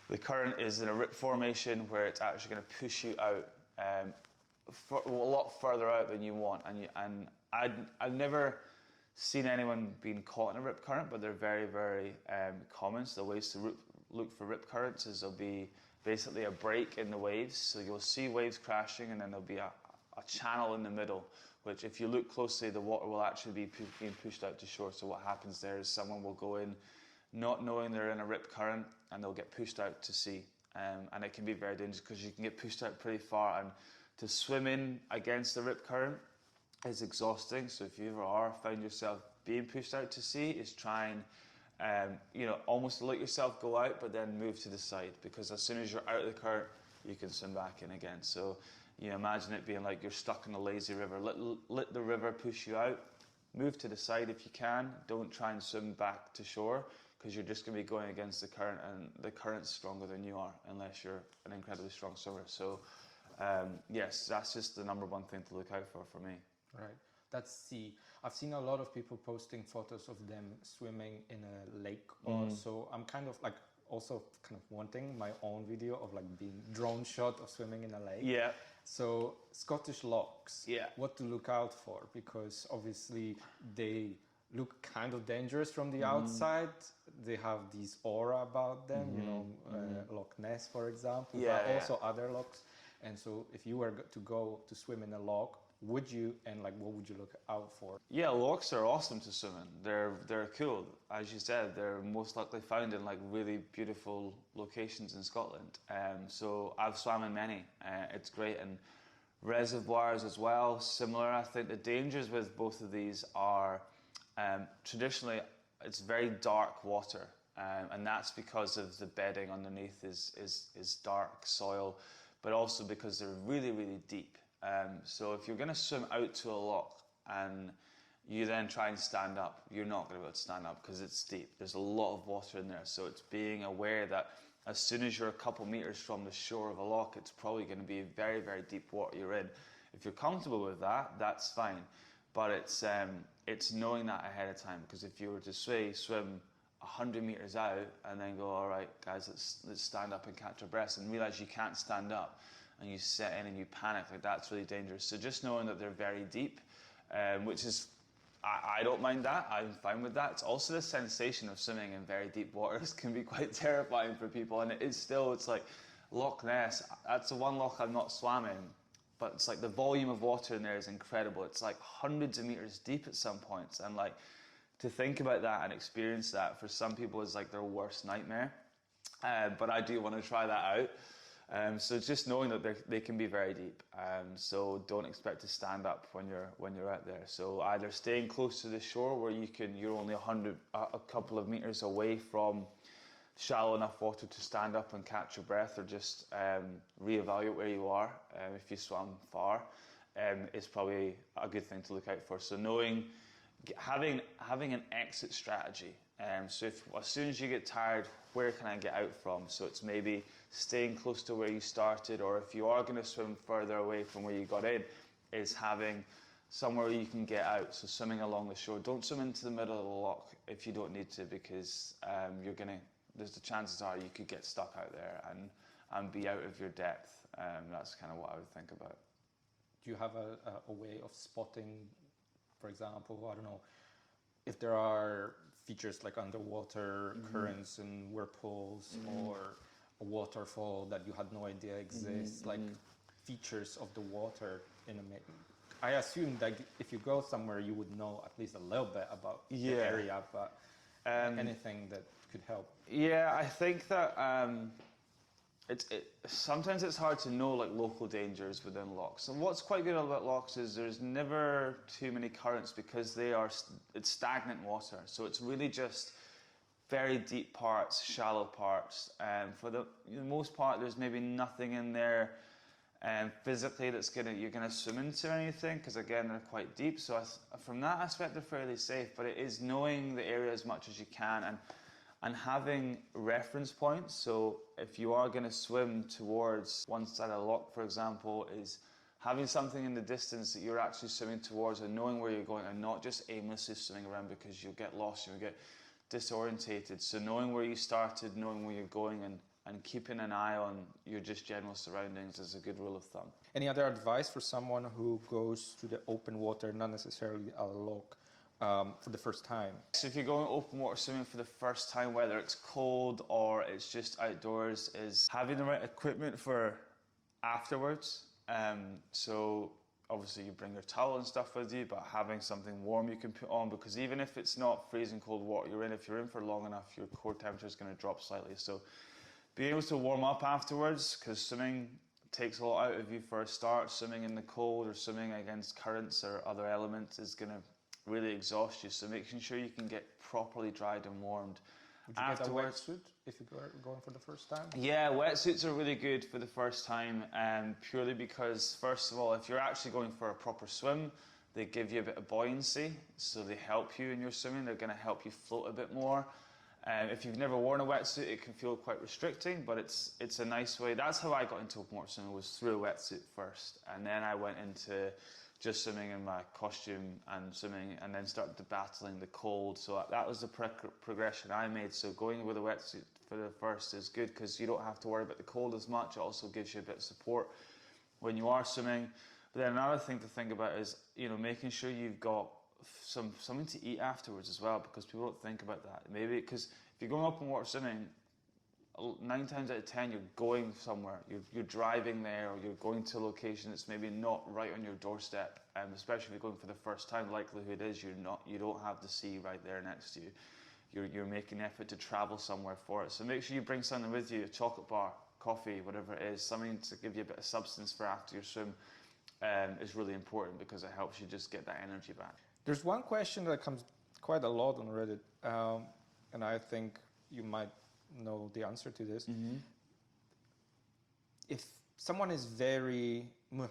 the current is in a rip formation where it's actually going to push you out a lot further out than you want, and I've never seen anyone being caught in a rip current, but they're very, very common. So the ways to look for rip currents is there'll be basically a break in the waves. So you'll see waves crashing and then there'll be a channel in the middle, which if you look closely, the water will actually be being pushed out to shore. So what happens there is someone will go in not knowing they're in a rip current and they'll get pushed out to sea. And it can be very dangerous because you can get pushed out pretty far, and to swim in against the rip current is exhausting. So if you ever found yourself being pushed out to sea, is try and almost let yourself go out, but then move to the side, because as soon as you're out of the current, you can swim back in again. So imagine it being like you're stuck in a lazy river. Let the river push you out. Move to the side if you can. Don't try and swim back to shore, because you're just going to be going against the current, and the current's stronger than you are unless you're an incredibly strong swimmer. So yes, that's just the number one thing to look out for me. Right. I've seen a lot of people posting photos of them swimming in a lake or so. I'm kind of like also kind of wanting my own video of like being drone shot of swimming in a lake. Yeah. So Scottish lochs. Yeah. What to look out for, because obviously they look kind of dangerous from the outside. They have this aura about them, Loch Ness, for example, but also other lochs. And so if you were to go to swim in a loch, would you, and like what would you look out for? Yeah, lochs are awesome to swim in. They're cool. As you said, they're most likely found in like really beautiful locations in Scotland. So I've swam in many. It's great. And reservoirs as well, similar. I think the dangers with both of these are traditionally it's very dark water, and that's because of the bedding underneath is dark soil, but also because they're really, really deep. So if you're going to swim out to a loch and you then try and stand up, you're not going to be able to stand up because it's deep. There's a lot of water in there. So it's being aware that as soon as you're a couple meters from the shore of a loch, it's probably going to be very, very deep water you're in. If you're comfortable with that, that's fine. But it's knowing that ahead of time, because if you were to swim 100 meters out and then go, all right, guys, let's stand up and catch our breath, and realize you can't stand up, and you set in and you panic, like that's really dangerous. So just knowing that they're very deep, which is, I don't mind that, I'm fine with that. It's also the sensation of swimming in very deep waters can be quite terrifying for people, and it's like Loch Ness, that's the one loch I've not swam in, but it's like the volume of water in there is incredible. It's like hundreds of meters deep at some points, and like to think about that and experience that for some people is like their worst nightmare. But I do want to try that out. So just knowing that they can be very deep. So don't expect to stand up when you're out there. So either staying close to the shore where you're only a couple of meters away from shallow enough water to stand up and catch your breath, or just reevaluate where you are if you swam far, is probably a good thing to look out for. So having an exit strategy. So as soon as you get tired, where can I get out from? So it's maybe staying close to where you started, or if you are going to swim further away from where you got in, is having somewhere you can get out. So swimming along the shore. Don't swim into the middle of the loch if you don't need to, because there's the chances are you could get stuck out there, and be out of your depth. That's kind of what I would think about. Do you have a way of spotting, for example, I don't know, if there are features like underwater currents and whirlpools or a waterfall that you had no idea exists, like features of the water in a I assume that if you go somewhere you would know at least a little bit about the area, but anything that could help. Yeah, I think that sometimes it's hard to know like local dangers within locks. And what's quite good about locks is there's never too many currents because it's stagnant water. So it's really just very deep parts, shallow parts. For the most part, there's maybe nothing in there physically that's you're gonna swim into anything, because again they're quite deep. So from that aspect they're fairly safe. But it is knowing the area as much as you can and having reference points. So if you are going to swim towards one side of the lock, for example, is having something in the distance that you're actually swimming towards and knowing where you're going, and not just aimlessly swimming around, because you'll get lost, you'll get disorientated. So knowing where you started, knowing where you're going, and keeping an eye on your just general surroundings is a good rule of thumb. Any other advice for someone who goes to the open water, not necessarily a lock, for the first time? So if you're going open water swimming for the first time, whether it's cold or it's just outdoors, is having the right equipment for afterwards. So obviously you bring your towel and stuff with you, but having something warm you can put on, because even if it's not freezing cold water if you're in for long enough, your core temperature is going to drop slightly. So being able to warm up afterwards, because swimming takes a lot out of you for a start. Swimming in the cold or swimming against currents or other elements is going to really exhaust you. So making sure you can get properly dried and warmed. Would you afterwards. get a wetsuit if you're going for the first time? Yeah, wetsuits are really good for the first time, purely because, first of all, if you're actually going for a proper swim, they give you a bit of buoyancy, so they help you in your swimming. They're going to help you float a bit more. If you've never worn a wetsuit, it can feel quite restricting, but it's a nice way. That's how I got into open water swimming, was through a wetsuit first, and then I went into just swimming in my costume and swimming, and then started battling the cold. So that was the progression I made. So going with a wetsuit for the first is good, because you don't have to worry about the cold as much. It also gives you a bit of support when you are swimming. But then another thing to think about is, making sure you've got something to eat afterwards as well, because people don't think about that. Maybe because if you're going open water swimming, 9 times out of 10 you're going somewhere, you're driving there, or you're going to a location that's maybe not right on your doorstep, especially if you're going for the first time. Likelihood is you don't have the sea right there next to you. You're making an effort to travel somewhere for it. So make sure you bring something with you, a chocolate bar, coffee, whatever it is, something to give you a bit of substance for after your swim, is really important, because it helps you just get that energy back. There's one question that comes quite a lot on Reddit, and I think you might know the answer to this. If someone is very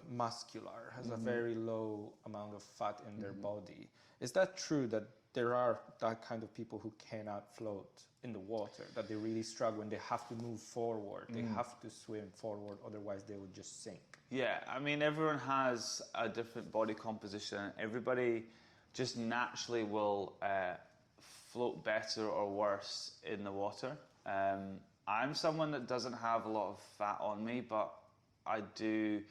muscular, has a very low amount of fat in their body, is that true that there are that kind of people who cannot float in the water, that they really struggle and they have to move forward, they have to swim forward, otherwise they would just sink? Yeah, I mean, everyone has a different body composition. Everybody just naturally will float better or worse in the water. I'm someone that doesn't have a lot of fat on me, but I do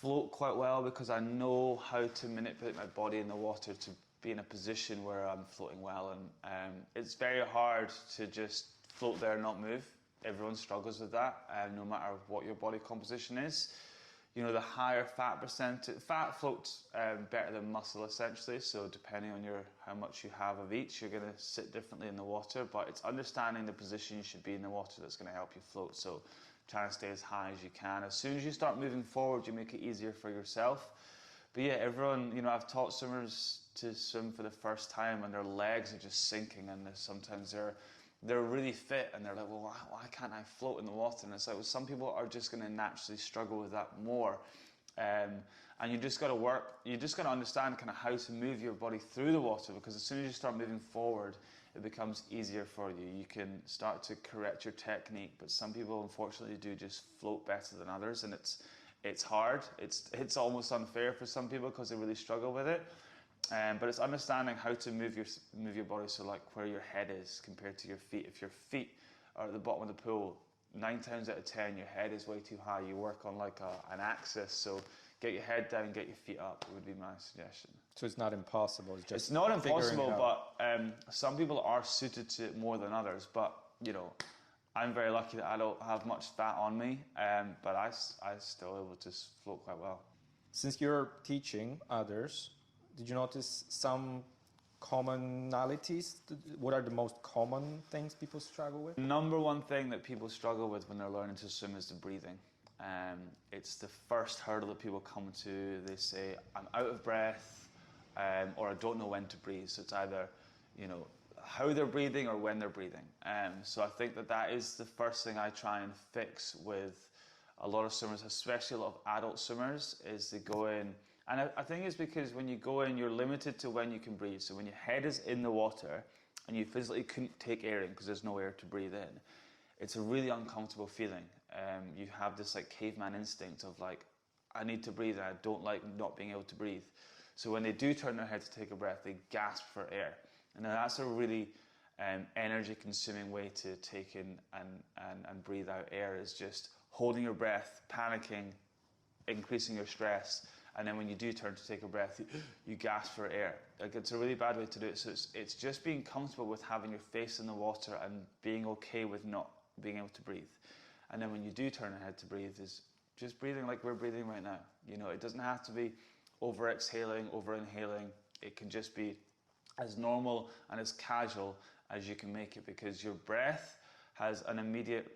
float quite well, because I know how to manipulate my body in the water to be in a position where I'm floating well. And it's very hard to just float there and not move. Everyone struggles with that, no matter what your body composition is. The higher fat percentage, fat floats better than muscle essentially. So depending on how much you have of each, you're going to sit differently in the water. But it's understanding the position you should be in the water that's going to help you float. So trying to stay as high as you can. As soon as you start moving forward, you make it easier for yourself. But yeah, everyone, I've taught swimmers to swim for the first time, and their legs are just sinking, and sometimes they're really fit, and they're like, well, why can't I float in the water? And it's like, well, some people are just going to naturally struggle with that more. And you just got to understand kind of how to move your body through the water, because as soon as you start moving forward, it becomes easier for you. You can start to correct your technique, but some people unfortunately do just float better than others, and it's hard. It's almost unfair for some people, because they really struggle with it. But it's understanding how to move your body, so like where your head is compared to your feet. If your feet are at the bottom of the pool, 9 times out of 10 your head is way too high. You work on like an axis, so get your head down, get your feet up would be my suggestion. So it's not impossible, it's just It's not impossible, figuring it out. but some people are suited to it more than others. But you know, I'm very lucky that I don't have much fat on me, but I still able to float quite well. Since you're teaching others, did you notice some commonalities? What are the most common things people struggle with? Number one thing that people struggle with when they're learning to swim is the breathing. It's the first hurdle that people come to. They say, I'm out of breath, or I don't know when to breathe. So it's either, you know, how they're breathing or when they're breathing. So I think that is the first thing I try and fix with a lot of swimmers, especially a lot of adult swimmers, is they go in. And I think it's because when you go in, you're limited to when you can breathe. So when your head is in the water and you physically couldn't take air in because there's no air to breathe in, it's a really uncomfortable feeling. You have this like caveman instinct of like, I need to breathe and I don't like not being able to breathe. So when they do turn their head to take a breath, they gasp for air. And that's a really energy consuming way to take in and breathe out air, is just holding your breath, panicking, increasing your stress. And then when you do turn to take a breath, you gasp for air. Like, it's a really bad way to do it. So it's just being comfortable with having your face in the water and being okay with not being able to breathe. And then when you do turn ahead to breathe, is just breathing like we're breathing right now. You know, it doesn't have to be over exhaling, over inhaling. It can just be as normal and as casual as you can make it, because your breath has an immediate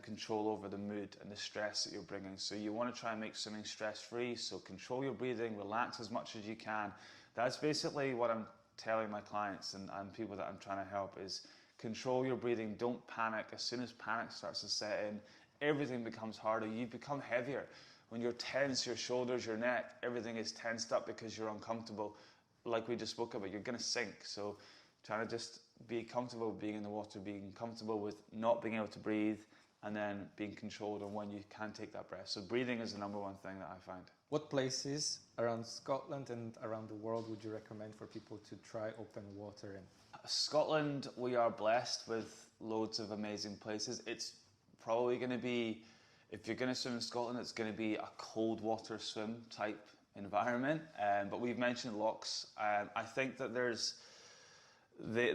control over the mood and the stress that you're bringing. So you want to try and make swimming stress-free, so control your breathing, relax as much as you can. That's basically what I'm telling my clients and people that I'm trying to help, is control your breathing, don't panic. As soon as panic starts to set in, everything becomes harder. You become heavier. When you're tense, your shoulders, your neck, everything is tensed up because you're uncomfortable. Like we just spoke about, you're going to sink. So trying to just be comfortable being in the water, being comfortable with not being able to breathe, and then being controlled on when you can take that breath. So breathing is the number one thing that I find. What places around Scotland and around the world would you recommend for people to try open water in? Scotland, we are blessed with loads of amazing places. It's probably going to be, if you're going to swim in Scotland, it's going to be a cold water swim type environment. But we've mentioned lochs. I think that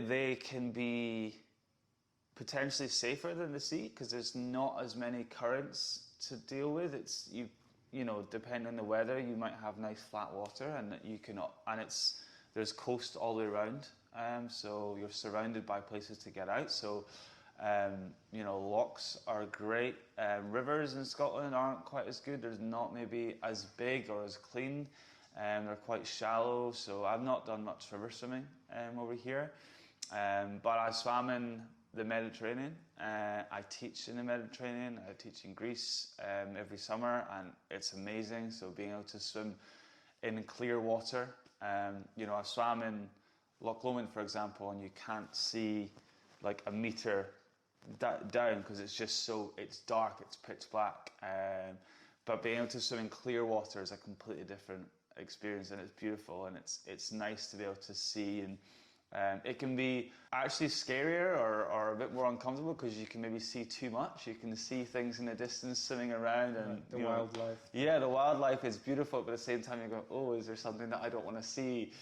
they can be potentially safer than the sea because there's not as many currents to deal with. It's you know, depending on the weather, you might have nice flat water, and there's coast all the way around. So you're surrounded by places to get out. So you know, lochs are great. Rivers in Scotland aren't quite as good. There's not maybe as big or as clean. They're quite shallow, so I've not done much river swimming over here. But I swam in the Mediterranean. I teach in the Mediterranean. I teach in Greece every summer, and it's amazing. So being able to swim in clear water. You know, I swam in Loch Lomond, for example, and you can't see like a meter down because it's dark, it's pitch black. But being able to swim in clear water is a completely different experience, and it's beautiful, and it's nice to be able to see. And it can be actually scarier or a bit more uncomfortable because you can maybe see too much. You can see things in the distance swimming around, and the wildlife. Yeah, the wildlife is beautiful, but at the same time you go, oh, is there something that I don't want to see?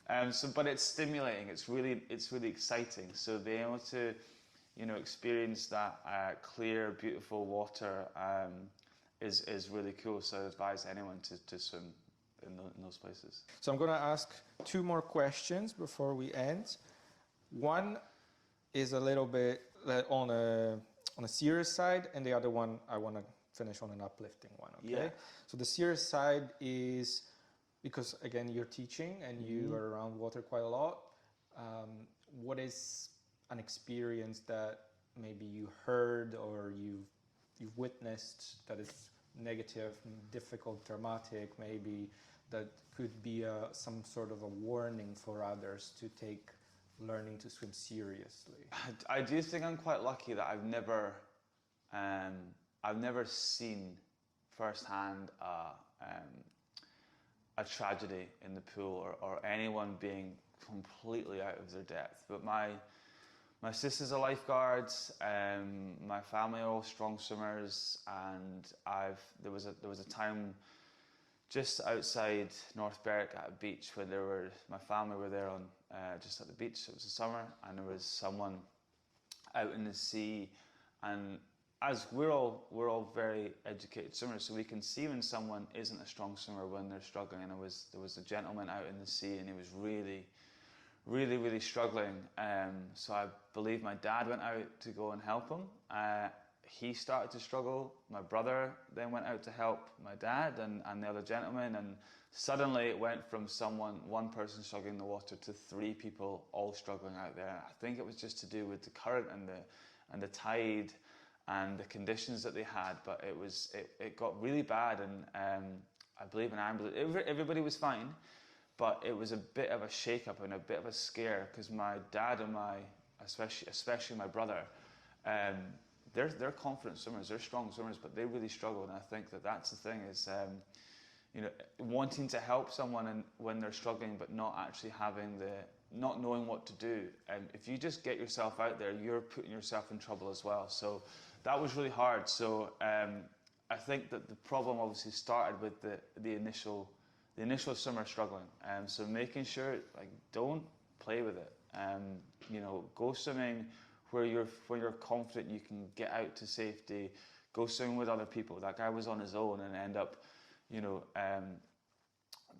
But it's stimulating. It's really exciting. So being able to, you know, experience that clear, beautiful water is really cool. So I advise anyone to swim in those places. So I'm going to ask two more questions before we end. One is a little bit on a serious side, and the other one I want to finish on an uplifting one. Okay. Yeah. So the serious side is because again you're teaching and you are around water quite a lot. What is an experience that maybe you heard or you've witnessed that is negative, difficult, dramatic, maybe that could be some sort of a warning for others to take learning to swim seriously? I do think I'm quite lucky that I've never seen firsthand a tragedy in the pool or anyone being completely out of their depth. But my my sister's a lifeguard. My family are all strong swimmers, and there was a time just outside North Berwick at a beach where my family were there on just at the beach. It was the summer, and there was someone out in the sea, and as we're all very educated swimmers, so we can see when someone isn't a strong swimmer when they're struggling. And there was a gentleman out in the sea, and he was really struggling. So I believe my dad went out to go and help him. He started to struggle. My brother then went out to help my dad and the other gentleman, and suddenly it went from one person struggling in the water to 3 people all struggling out there. I think it was just to do with the current and the tide and the conditions that they had, but it got really bad, and I believe an ambulance. Everybody was fine, but it was a bit of a shake-up and a bit of a scare, because my dad and especially my brother, they're confident swimmers, they're strong swimmers, but they really struggle. And I think that's the thing is, wanting to help someone and when they're struggling, but not actually not knowing what to do. And if you just get yourself out there, you're putting yourself in trouble as well. So that was really hard. So I think that the problem obviously started with the initial swimmer struggling. So making sure, don't play with it. Go swimming where you're confident you can get out to safety. Go swimming with other people. That guy was on his own and end up,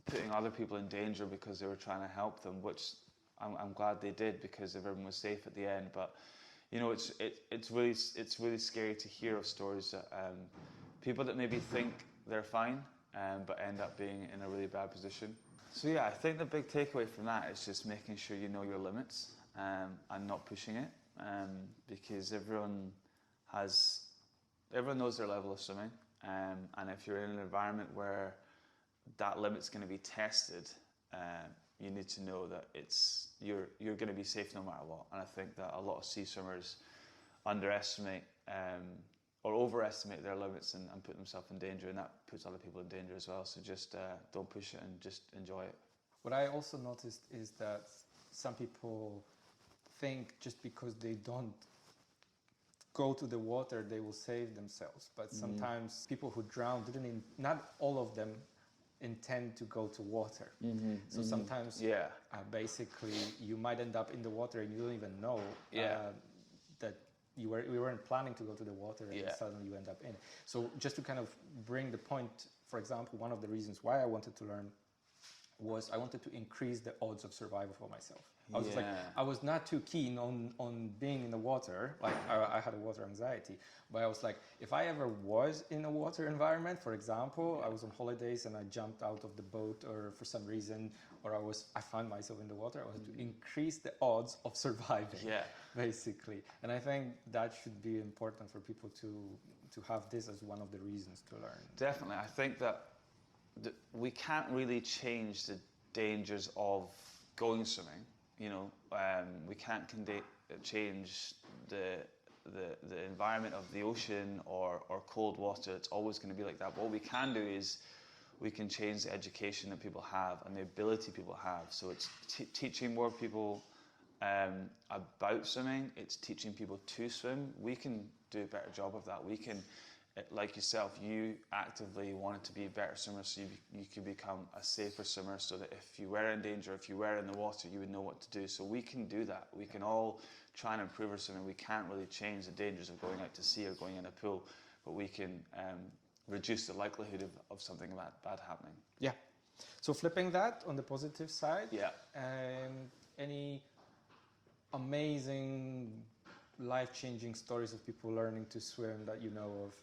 putting other people in danger because they were trying to help them, which I'm glad they did, because everyone was safe at the end. But it's really scary to hear of stories that people that maybe think they're fine, but end up being in a really bad position. So yeah, I think the big takeaway from that is just making sure you know your limits and not pushing it, because everyone knows their level of swimming, and if you're in an environment where that limit's going to be tested, you need to know that you're going to be safe no matter what. And I think that a lot of sea swimmers underestimate or overestimate their limits and put themselves in danger, and that puts other people in danger as well. So just don't push it and just enjoy it. What I also noticed is that some people think just because they don't go to the water, they will save themselves. But sometimes people who drown not all of them intend to go to water. So sometimes basically you might end up in the water and you don't even know that we weren't planning to go to the water, and suddenly you end up in it. So just to kind of bring the point, for example, one of the reasons why I wanted to learn was I wanted to increase the odds of survival for myself. I was I was not too keen on being in the water. Like I had a water anxiety, but I was like, if I ever was in a water environment, for example, I was on holidays and I jumped out of the boat, or for some reason, or I found myself in the water, I wanted to increase the odds of surviving, basically. And I think that should be important for people to have this as one of the reasons to learn. Definitely. I think that we can't really change the dangers of going swimming. We can't change the environment of the ocean or cold water. It's always going to be like that. But what we can do is we can change the education that people have and the ability people have. So it's teaching more people about swimming. It's teaching people to swim. We can do a better job of that. We can, like yourself, you actively wanted to be a better swimmer, so you could become a safer swimmer, so that if you were in danger, if you were in the water, you would know what to do. So we can do that. We can all try and improve our swimming. We can't really change the dangers of going out to sea or going in a pool, but we can reduce the likelihood of something bad happening. Yeah. So flipping that on the positive side, any amazing life-changing stories of people learning to swim that you know of?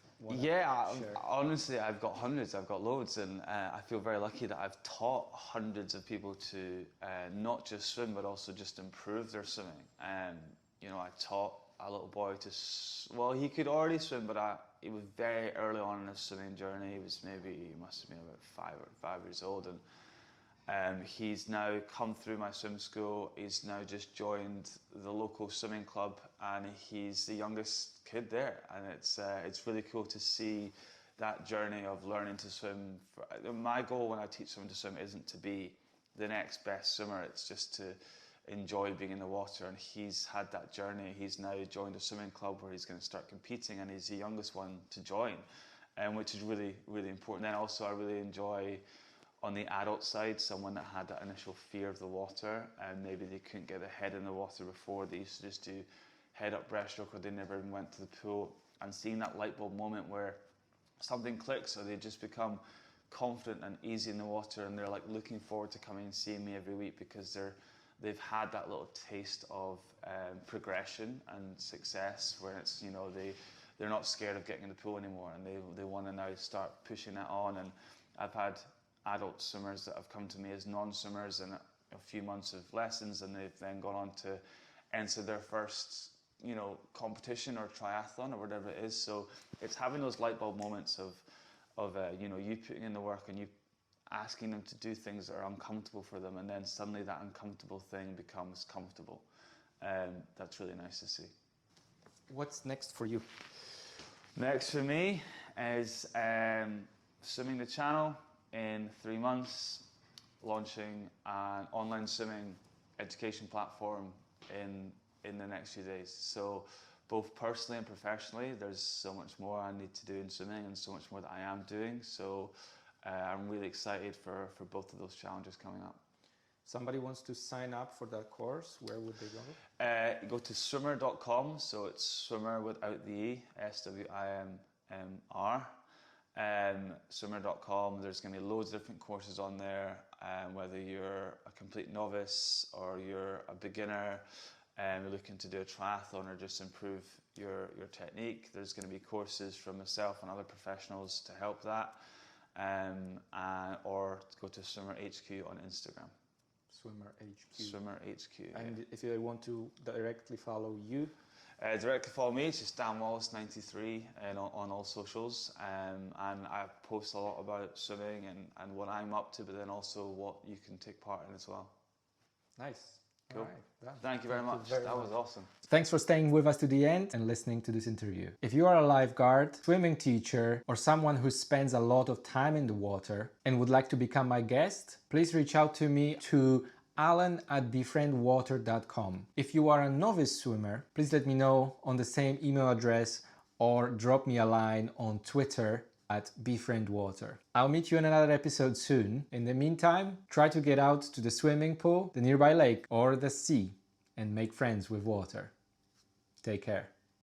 Honestly, I've got hundreds, I've got loads, and I feel very lucky that I've taught hundreds of people to not just swim, but also just improve their swimming. I taught a little boy he could already swim, but he was very early on in his swimming journey. He must have been about 5 years old, and he's now come through my swim school. He's now just joined the local swimming club, and he's the youngest kid there. And it's really cool to see that journey of learning to swim. My goal when I teach someone to swim isn't to be the next best swimmer. It's just to enjoy being in the water, and he's had that journey. He's now joined a swimming club where he's going to start competing, and he's the youngest one to join, which is really, really important. Then also I really enjoy, on the adult side, someone that had that initial fear of the water and maybe they couldn't get their head in the water before. They used to just do head up breaststroke, or they never even went to the pool, and seeing that light bulb moment where something clicks, or they just become confident and easy in the water, and they're like looking forward to coming and seeing me every week because they've had that little taste of progression and success, where it's, you know, they're not scared of getting in the pool anymore, and they want to now start pushing that on. And I've had adult swimmers that have come to me as non-swimmers in a few months of lessons, and they've then gone on to enter their first, you know, competition or triathlon or whatever it is. So it's having those light bulb moments of you know, you putting in the work and you asking them to do things that are uncomfortable for them, and then suddenly that uncomfortable thing becomes comfortable. That's really nice to see. What's next for you? Next for me is swimming the channel in 3 months, launching an online swimming education platform in the next few days. So both personally and professionally, there's so much more I need to do in swimming and so much more that I am doing. So I'm really excited for both of those challenges coming up. Somebody wants to sign up for that course, where would they go? Go to swimr.com, so it's swimmer without the E, SWIMR. Swimr.com, there's going to be loads of different courses on there, whether you're a complete novice or you're a beginner, you're looking to do a triathlon or just improve your technique. There's going to be courses from myself and other professionals to help that, or go to Swimmer HQ on Instagram. Swimmer HQ. Swimmer HQ. And yeah. if they want to directly follow you? Directly follow me, it's just Dan Wallace 93 on all socials, and I post a lot about swimming and what I'm up to, but then also what you can take part in as well. Nice. Cool. All right, done. Thank you very much. That was awesome. Thanks for staying with us to the end and listening to this interview. If you are a lifeguard, swimming teacher, or someone who spends a lot of time in the water and would like to become my guest, please reach out to me to alan@befriendwater.com. If you are a novice swimmer, please let me know on the same email address or drop me a line on Twitter @befriendwater. I'll meet you in another episode soon. In the meantime, try to get out to the swimming pool, the nearby lake, or the sea and make friends with water. Take care.